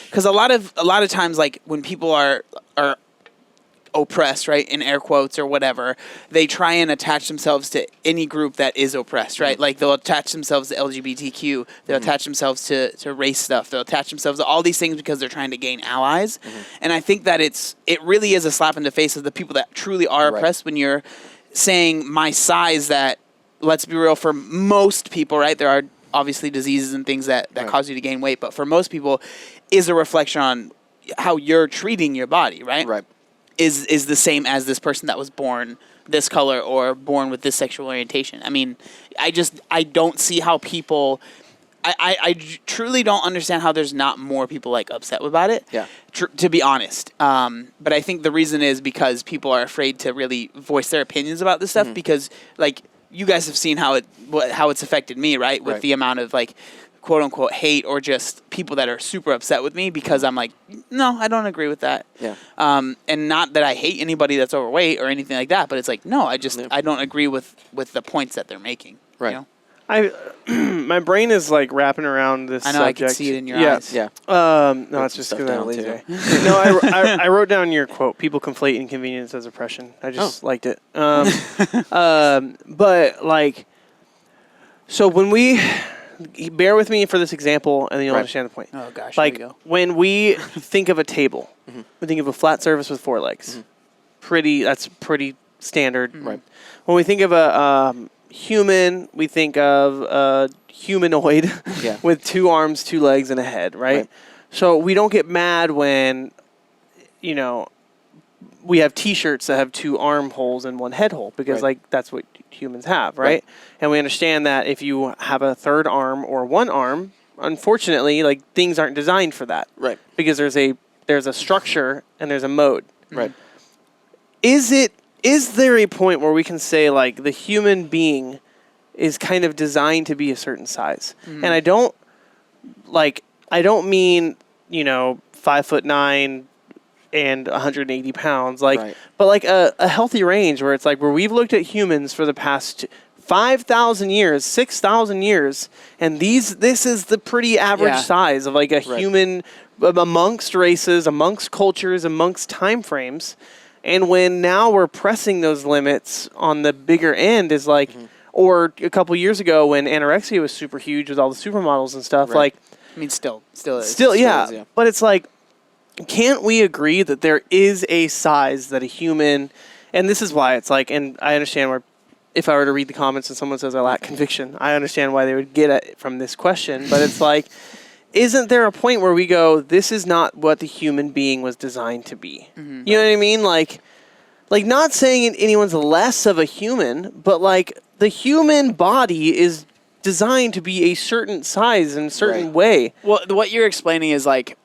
because a lot of times like when people are oppressed, right, in air quotes or whatever, they try and attach themselves to any group that is oppressed, right? Like they'll attach themselves to LGBTQ, they'll attach themselves to race stuff, they'll attach themselves to all these things because they're trying to gain allies. And I think that it really is a slap in the face of the people that truly are oppressed when you're saying my size that, let's be real, for most people, right, there are obviously diseases and things that cause you to gain weight, but for most people is a reflection on how you're treating your body, right? Right. Is the same as this person that was born this color or born with this sexual orientation. I mean, I don't see how people... I truly don't understand how there's not more people like upset about it. Yeah. To be honest, but I think the reason is because people are afraid to really voice their opinions about this stuff because, like, you guys have seen how it's affected me, right? With the amount of like, quote unquote, hate or just people that are super upset with me because I'm like, no, I don't agree with that. Yeah. And not that I hate anybody that's overweight or anything like that, but it's like, no, I don't agree with the points that they're making. Right. You know? My brain is like wrapping around this I know, subject. I can see it in your eyes. Yeah. No, it's just because I'm lazy. No, I wrote down your quote. People conflate inconvenience as oppression. I just liked it. But like, so when we bear with me for this example, and then you'll understand the point. Oh gosh, like here we go. when we think of a table, we think of a flat surface with 4 legs. That's pretty standard. Right. When we think of a human, we think of a humanoid with 2 arms, 2 legs, and a head, right? So we don't get mad when, we have T-shirts that have 2 arm holes and 1 head hole because, like, that's what humans have, right? And we understand that if you have a 3rd arm or 1 arm, unfortunately, like, things aren't designed for that, Right. Because there's a structure and there's a mode, Right. Is there a point where we can say, like, the human being is kind of designed to be a certain size. And I don't mean, 5'9" and 180 pounds, but like a healthy range where it's like where we've looked at humans for the past 5,000 years, 6,000 years, and this is the pretty average size of like a human amongst races, amongst cultures, amongst time frames. And when now we're pressing those limits on the bigger end is like, or a couple years ago when anorexia was super huge with all the supermodels and stuff, like, I mean, still is. Still, yeah. But it's like, can't we agree that there is a size that a human, and this is why it's like, and I understand where, if I were to read the comments and someone says I lack conviction, I understand why they would get it from this question. But it's like, isn't there a point where we go, this is not what the human being was designed to be? You know what I mean? Like not saying anyone's less of a human, but like the human body is designed to be a certain size in a certain way. Well, what you're explaining is like,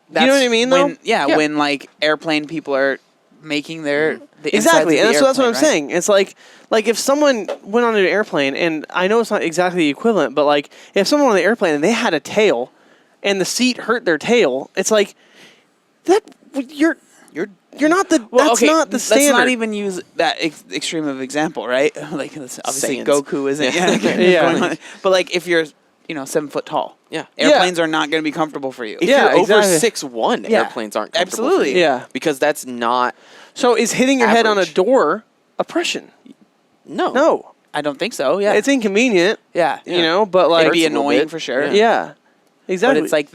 that's you know what I mean, though? when like airplane people are making the exactly, and that's what I'm right? saying. It's like if someone went on an airplane, and I know it's not exactly the equivalent, but like if someone on the airplane and they had a tail, and the seat hurt their tail, it's like that you're not the not the standard. Let's not even use that extreme of example, right? Like obviously Saiyans. Goku isn't. But like if you're 7 foot tall, airplanes are not going to be comfortable for you. If you're over 6'1", airplanes aren't comfortable for you. Because that's not. So is hitting your head on a door oppression? No. I don't think so. Yeah, it's inconvenient. Yeah, but like it'd be annoying for sure. Yeah. Exactly. But it's like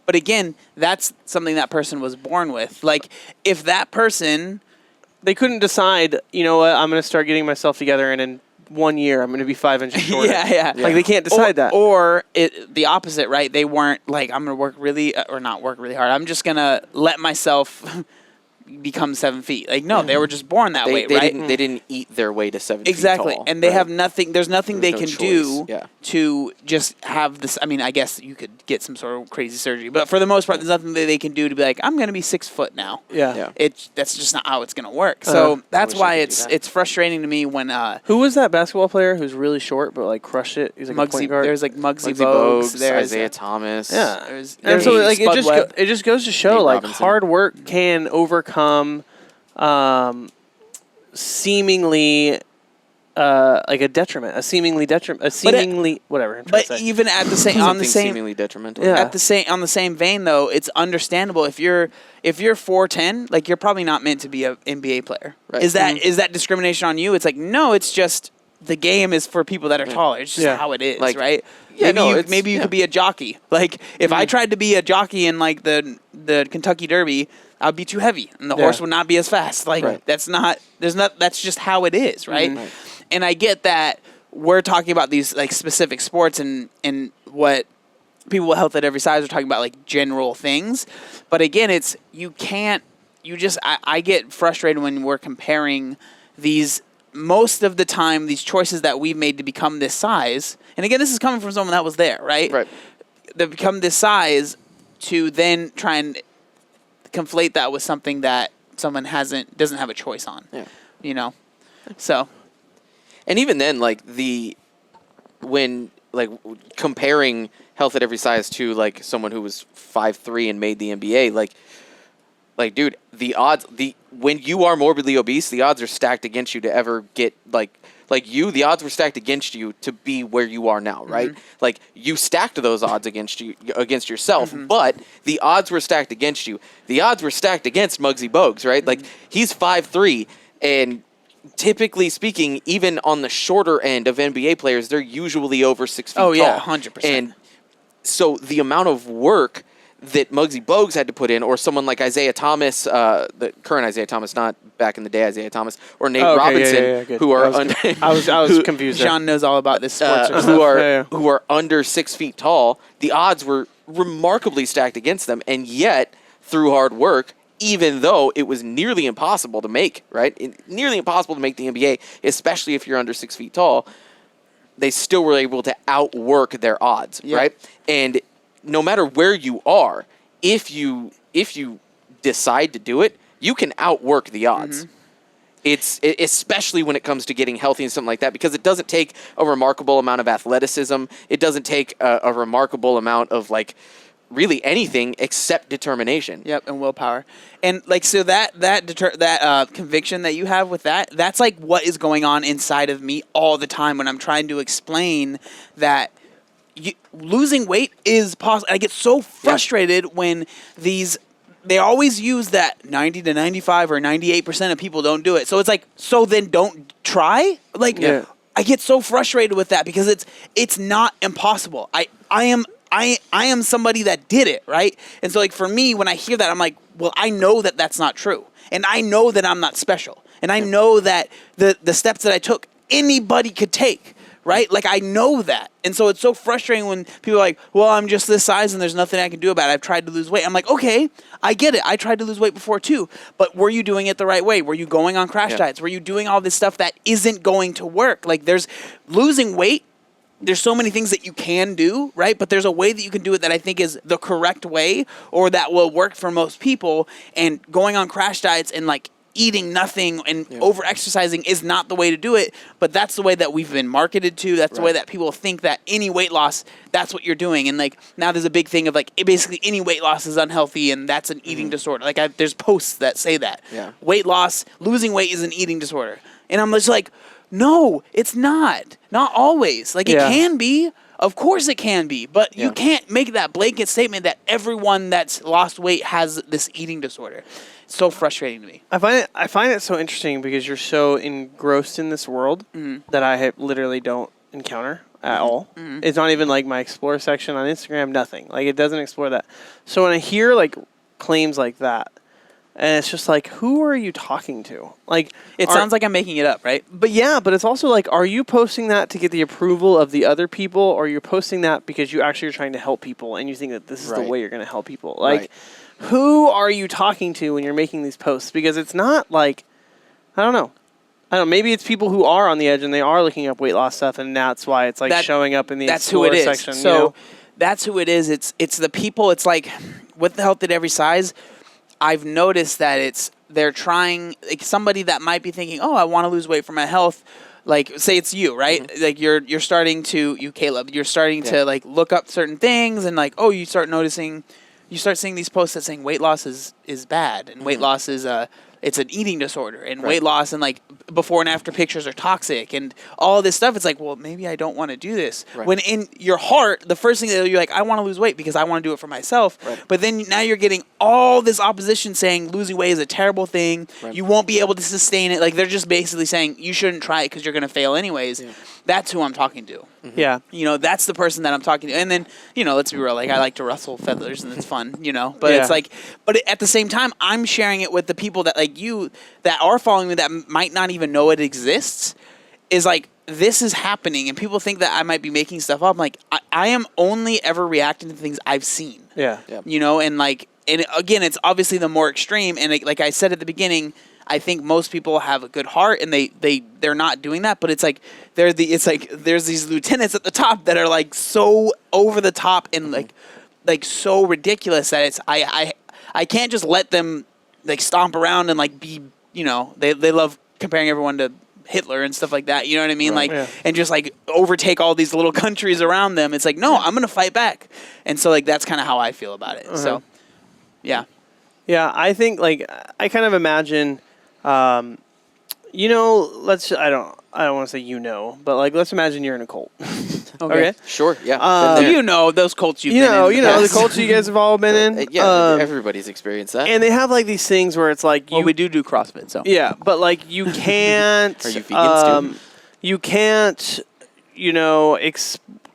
but again, that's something that person was born with. Like if that person, they couldn't decide, you know what, I'm going to start getting myself together and in 1 year I'm going to be 5 inches shorter. Like they can't decide that. Or the opposite, right? They weren't like, I'm going to work really, or not work really hard. I'm just going to let myself become 7 feet. Like, no, they were just born that way, right? They didn't eat their way to 7 feet exactly. tall. And they have nothing, there's nothing they can do Yeah. to just have this. I mean, I guess you could get some sort of crazy surgery, but for the most part, there's nothing that they can do to be like, I'm going to be 6 foot now. Yeah. That's just not how it's going to work. So that's why it's frustrating to me when who was that basketball player who's really short but like crushed it? He's like a point guard. There's like Muggsy Bogues, there's Isaiah Thomas. Yeah. There's so like Spud it just goes to show Nate like Robinson. hard work can overcome seemingly like a detriment, a seemingly whatever. But even at the same on the same seemingly detrimental. Yeah. at the same on the same vein though, it's understandable if you're 4'10", like you're probably not meant to be an NBA player. Right. Is that discrimination on you? It's like no, it's just the game is for people that are taller. It's just how it is, Like, right? yeah, Maybe you could be a jockey. Like if I tried to be a jockey in like the Kentucky Derby, I'd be too heavy and the horse would not be as fast. Like that's just how it is, right? Right. And I get that we're talking about these like specific sports and what people with health at every size are talking about like general things. But again, I get frustrated when we're comparing these most of the time, these choices that we've made to become this size. And again, this is coming from someone that was there, right? Right. That become this size to then try and conflate that with something that someone doesn't have a choice on. Yeah. So. And even then, like when comparing health at every size to like someone who was 5'3" and made the NBA, like dude, the odds when you are morbidly obese, the odds are stacked against you to ever get the odds were stacked against you to be where you are now, right? Mm-hmm. Like you stacked those odds against yourself, but the odds were stacked against you. The odds were stacked against Muggsy Bogues, right? Like he's 5'3", and typically speaking, even on the shorter end of NBA players, they're usually over 6 feet tall. Oh yeah, 100%. And so the amount of work that Muggsy Bogues had to put in, or someone like Isaiah Thomas, the current Isaiah Thomas, not back in the day Isaiah Thomas, or Nate Robinson, who are I was confused. Sean knows all about this sports who are under 6 feet tall. The odds were remarkably stacked against them, and yet through hard work, even though it was nearly impossible to make, right? Nearly impossible to make the NBA, especially if you're under 6 feet tall, they still were able to outwork their odds, right? And no matter where you are, if you decide to do it, you can outwork the odds. especially when it comes to getting healthy and something like that, because it doesn't take a remarkable amount of athleticism. It doesn't take a remarkable amount of like really anything except determination. Yep, and willpower. And like so that conviction that you have with that's like what is going on inside of me all the time when I'm trying to explain that losing weight is possible. I get so frustrated when they always use that 90 to 95 or 98% of people don't do it. So it's like, so then don't try? Like I get so frustrated with that because it's not impossible. I am somebody that did it, right? And so like for me, when I hear that, I'm like, well, I know that that's not true. And I know that I'm not special. And I know that the steps that I took, anybody could take. Right? Like, I know that. And so it's so frustrating when people are like, well, I'm just this size and there's nothing I can do about it. I've tried to lose weight. I'm like, okay, I get it. I tried to lose weight before too. But were you doing it the right way? Were you going on crash diets? Were you doing all this stuff that isn't going to work? Like, there's losing weight. There's so many things that you can do, right? But there's a way that you can do it that I think is the correct way or that will work for most people. And going on crash diets and like eating nothing and over-exercising is not the way to do it, but that's the way that we've been marketed to. That's the way that people think that any weight loss, that's what you're doing. And like now there's a big thing of like basically any weight loss is unhealthy and that's an eating disorder. Like there's posts that say that. Weight loss, losing weight is an eating disorder. And I'm just like, no, it's not. Not always. Like it can be. Of course it can be, but you can't make that blanket statement that everyone that's lost weight has this eating disorder. It's so frustrating to me. I find it so interesting because you're so engrossed in this world that I literally don't encounter at all. It's not even like my explore section on Instagram, nothing. Like it doesn't explore that. So when I hear like claims like that, and it's just like, who are you talking to? Like, it sounds like I'm making it up, right? But yeah, but it's also like, are you posting that to get the approval of the other people, or you're posting that because you actually are trying to help people and you think that this is the way you're going to help people? Like, who are you talking to when you're making these posts? Because it's not like, I don't know. Maybe it's people who are on the edge and they are looking up weight loss stuff, and that's why it's like showing up in the explore section. So you know? That's who it is. It's the people. It's like with the Health at Every Size. I've noticed that they're trying, like somebody that might be thinking, oh, I want to lose weight for my health. Like, say it's you, right? Like you're starting to, Caleb, you're starting to like look up certain things and like, oh, you start seeing these posts that saying weight loss is bad and weight loss is it's an eating disorder and weight loss and like before and after pictures are toxic and all this stuff. It's like, well, maybe I don't want to do this. When in your heart, the first thing that you're like, I want to lose weight because I want to do it for myself. But then now you're getting all this opposition saying losing weight is a terrible thing. You won't be able to sustain it. Like they're just basically saying you shouldn't try it because you're going to fail anyways. That's who I'm talking to. Yeah. You know, that's the person that I'm talking to. And then, you know, let's be real. Like I like to rustle feathers and it's fun, you know, but it's like, but at the same time, I'm sharing it with the people that like you that are following me that might not even know it exists is like, this is happening. And people think that I might be making stuff up. I'm like, I am only ever reacting to things I've seen. You know, and like, and again, it's obviously the more extreme. And like I said at the beginning, I think most people have a good heart and they're not doing that, but it's like there's these lieutenants at the top that are like so over the top and like so ridiculous that it's I can't just let them like stomp around and like be, you know, they love comparing everyone to Hitler and stuff like that, you know what I mean? And just like overtake all these little countries around them. It's like, no, I'm going to fight back. And so like that's kind of how I feel about it. So yeah. Yeah, I think like I kind of imagine you know, I don't want to say you know, but like let's imagine you're in a cult. Okay. Sure. Yeah. You know those cults you know the cults you guys have all been in. Everybody's experienced that. And they have like these things where it's like we do CrossFit, so yeah, but like you can't. Are you vegan too? You can't. You know,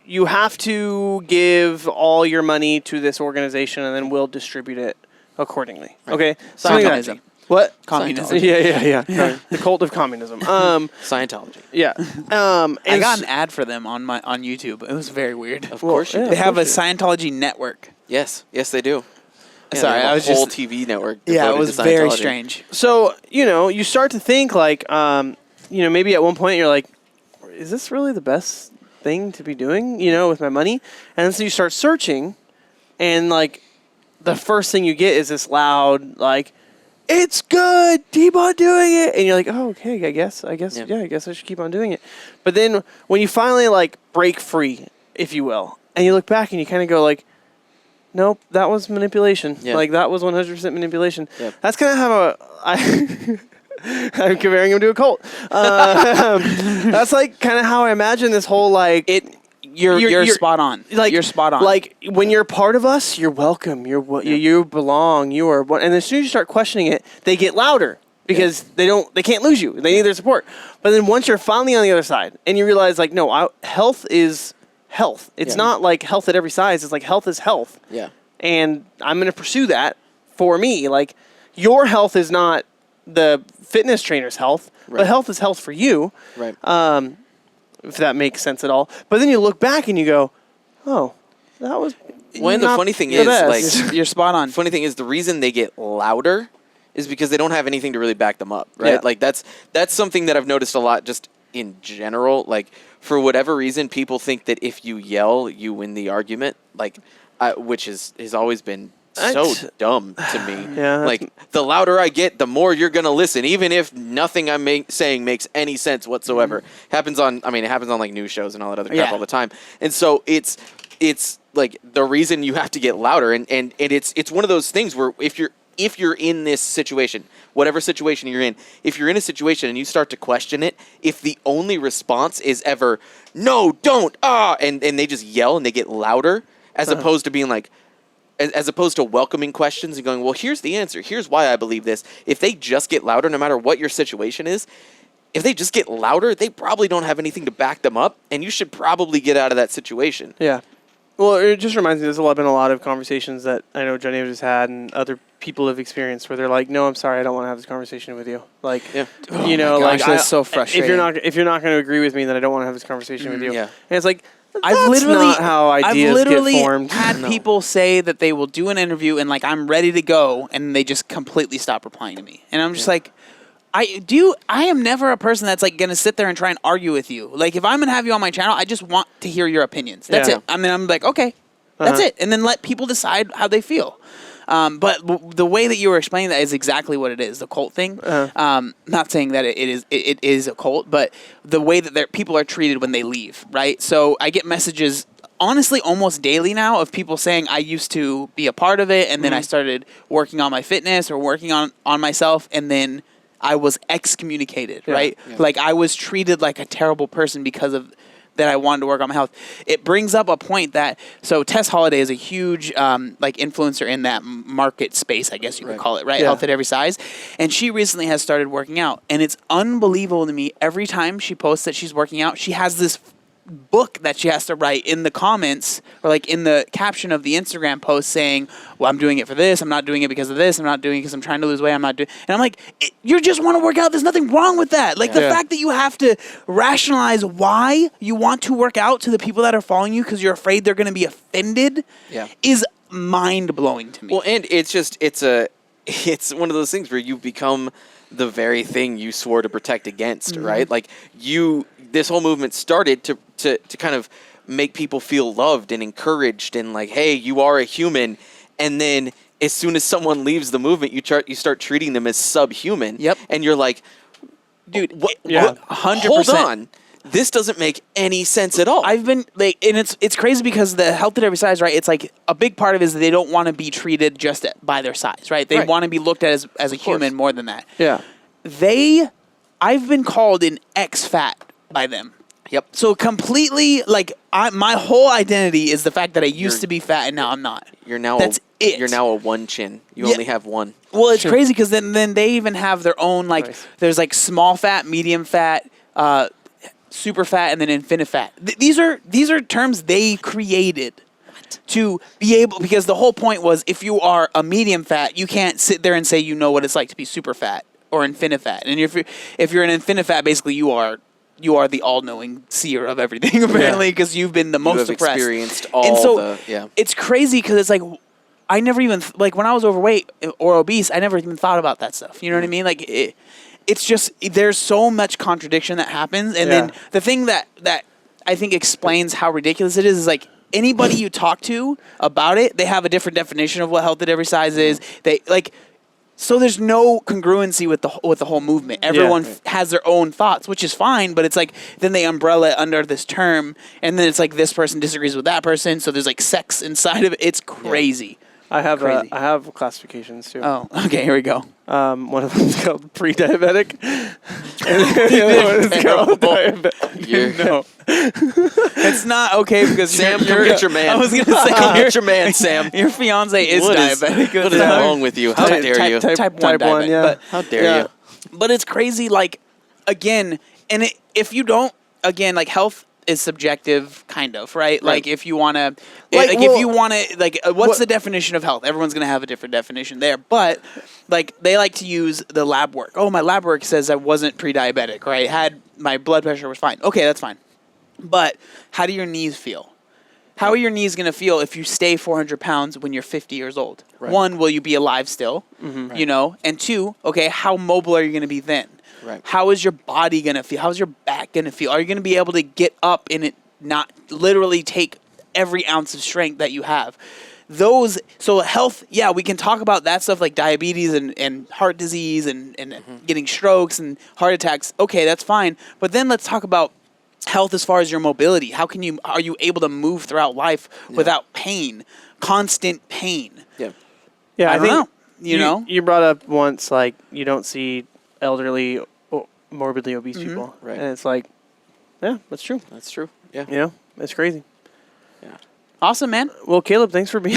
you have to give all your money to this organization, and then we'll distribute it accordingly. Okay. Scientology. What? Communism. Yeah. The cult of communism. Scientology. Yeah. I got an ad for them on YouTube. It was very weird. Of course, they have a Scientology network. Yes, they do. Yeah, sorry, I was whole just TV network. Yeah, it was very strange. So you know, you start to think like, you know, maybe at one point you're like, is this really the best thing to be doing? You know, with my money, and then so you start searching, and like, the first thing you get is this loud like, it's good. Keep on doing it. And you're like, oh, okay, I guess I should keep on doing it. But then when you finally like break free, if you will, and you look back and you kind of go like, nope, that was manipulation. Yeah. Like that was 100% manipulation. Yep. That's kind of how I'm comparing him to a cult. That's like kind of how I imagine this whole like You're spot on. Like you're spot on. Like when you're part of us, you're welcome. You belong. You are one. And as soon as you start questioning it, they get louder because they can't lose you. They need their support. But then once you're finally on the other side and you realize like, no, health is health. It's not like health at every size. It's like health is health. Yeah. And I'm going to pursue that for me. Like your health is not the fitness trainer's health, but health is health for you. Right. If that makes sense at all. But then you look back and you go, oh, that was. Well, and the funny thing is, like, you're spot on. Funny thing is, the reason they get louder is because they don't have anything to really back them up, right? Yeah. Like that's something that I've noticed a lot, just in general. Like for whatever reason, people think that if you yell, you win the argument. Like, which has always been so dumb to me. Yeah. Like the louder I get, the more you're gonna listen, even if nothing I'm saying makes any sense whatsoever. It happens on like news shows and all that other crap all the time. And so it's like the reason you have to get louder, and it's one of those things where if you're in this situation, whatever situation you're in, if you're in a situation and you start to question it, if the only response is ever no, don't, and they just yell and they get louder, as opposed to being like. As opposed to welcoming questions and going, well, here's the answer. Here's why I believe this. If they just get louder, no matter what your situation is, if they just get louder, they probably don't have anything to back them up, and you should probably get out of that situation. Yeah. Well, it just reminds me, there's been a lot of conversations that I know Johnny has had and other people have experienced where they're like, no, I'm sorry, I don't want to have this conversation with you. Like, you know, gosh, like that's so frustrating. If you're not going to agree with me, then I don't want to have this conversation with you. Yeah. And it's like, That's not how ideas get formed. Had people say that they will do an interview and like I'm ready to go, and they just completely stop replying to me, and I'm just like, I am never a person that's like gonna sit there and try and argue with you. Like if I'm gonna have you on my channel, I just want to hear your opinions. That's it. I mean, I'm like, okay, that's it, and then let people decide how they feel. But the way that you were explaining that is exactly what it is, the cult thing. Not saying that it is a cult, but the way that people are treated when they leave, right? So I get messages, honestly, almost daily now of people saying, I used to be a part of it, and then I started working on my fitness or working on myself, and then I was excommunicated, right? Yeah. Like I was treated like a terrible person because of that I wanted to work on my health. It brings up a point that, so Tess Holliday is a huge like influencer in that market space, I guess you could call it, right? Yeah. Health at every size. And she recently has started working out. And it's unbelievable to me. Every time she posts that she's working out, she has this book that she has to write in the comments or like in the caption of the Instagram post saying, well, I'm doing it for this. I'm not doing it because of this. I'm not doing it because I'm trying to lose weight. I'm not doing. And I'm like, you just want to work out. There's nothing wrong with that. Like the fact that you have to rationalize why you want to work out to the people that are following you because you're afraid they're going to be offended is mind blowing to me. Well, and it's one of those things where you become the very thing you swore to protect against, right? Like this whole movement started to kind of make people feel loved and encouraged and like, hey, you are a human. And then as soon as someone leaves the movement, you start treating them as subhuman. Yep. And you're like, dude, 100%. Hold on. This doesn't make any sense at all. I've been like, and it's crazy because the health at every size, right? It's like a big part of it is that they don't want to be treated just by their size, right? They want to be looked at as a human more than that. Yeah. I've been called an ex-fat by them. Yep. So completely, like, my whole identity is the fact that I used to be fat and now I'm not. That's it. You're now a one chin. You only have one. Well, it's crazy because then they even have their own, like, there's like small fat, medium fat, super fat, and then infinite fat. These are terms they created to be able, because the whole point was if you are a medium fat, you can't sit there and say you know what it's like to be super fat or infinite fat. And if you're an infinite fat, basically you are the all-knowing seer of everything, apparently, because you've been the most suppressed. Experienced all it's crazy because it's like, I never even, like, when I was overweight or obese, I never even thought about that stuff. You know what I mean? Like, it's just, there's so much contradiction that happens. And then the thing that I think explains how ridiculous it is like, anybody you talk to about it, they have a different definition of what health at every size is. They, like, So there's no congruency with the whole movement. Everyone has their own thoughts, which is fine, but it's like then they umbrella it under this term, and then it's like this person disagrees with that person, so there's like sex inside of it. It's crazy. I have classifications too. Oh, okay, here we go. One of them is called pre-diabetic, and the other one is called diabetic. No, it's not okay because Sam, come get your man. I was gonna say, come get your man, Sam. Your fiance is diabetic. What is wrong with you? How dare you? Type 1 diabetic. Yeah. But, how dare you? But it's crazy. Like again, and if you don't, again, like health is subjective, kind of, right? Like if you want to, if you want to, what's the definition of health? Everyone's gonna have a different definition there, but like they like to use the lab work. Oh, my lab work says I wasn't pre-diabetic, right? Had my blood pressure was fine. Okay, that's fine. But how do your knees feel? How are your knees gonna feel if you stay 400 pounds when you're 50 years old? Right. One, will you be alive still? Mm-hmm. You know, and two, okay, how mobile are you gonna be then? Right. How is your body going to feel? How's your back going to feel? Are you going to be able to get up and it not literally take every ounce of strength that you have? So health, yeah, we can talk about that stuff like diabetes and heart disease and getting strokes and heart attacks. Okay, that's fine. But then let's talk about health as far as your mobility. Are you able to move throughout life without pain, constant pain? Yeah, I don't know. You know? You brought up once, like, you don't see elderly, morbidly obese people. Right. And it's like, yeah, that's true. That's true. Yeah. You know, it's crazy. Yeah. Awesome, man. Well, Caleb, thanks for being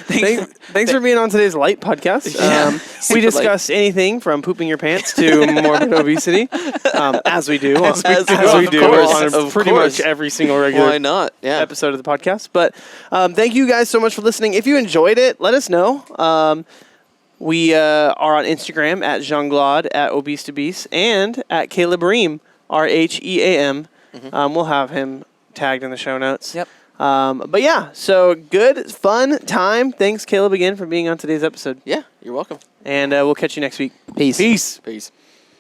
thanks for being on today's light podcast. We discussed anything from pooping your pants to morbid obesity, as we do. As we do on pretty much every single regular episode of the podcast. But thank you guys so much for listening. If you enjoyed it, let us know. We are on Instagram at Jean Glaude, at Obese to Beast, and at Caleb Ream, Rheam. We'll have him tagged in the show notes. Yep. But yeah, so good, fun time. Thanks, Caleb, again for being on today's episode. Yeah, you're welcome. And we'll catch you next week. Peace. Peace. Peace.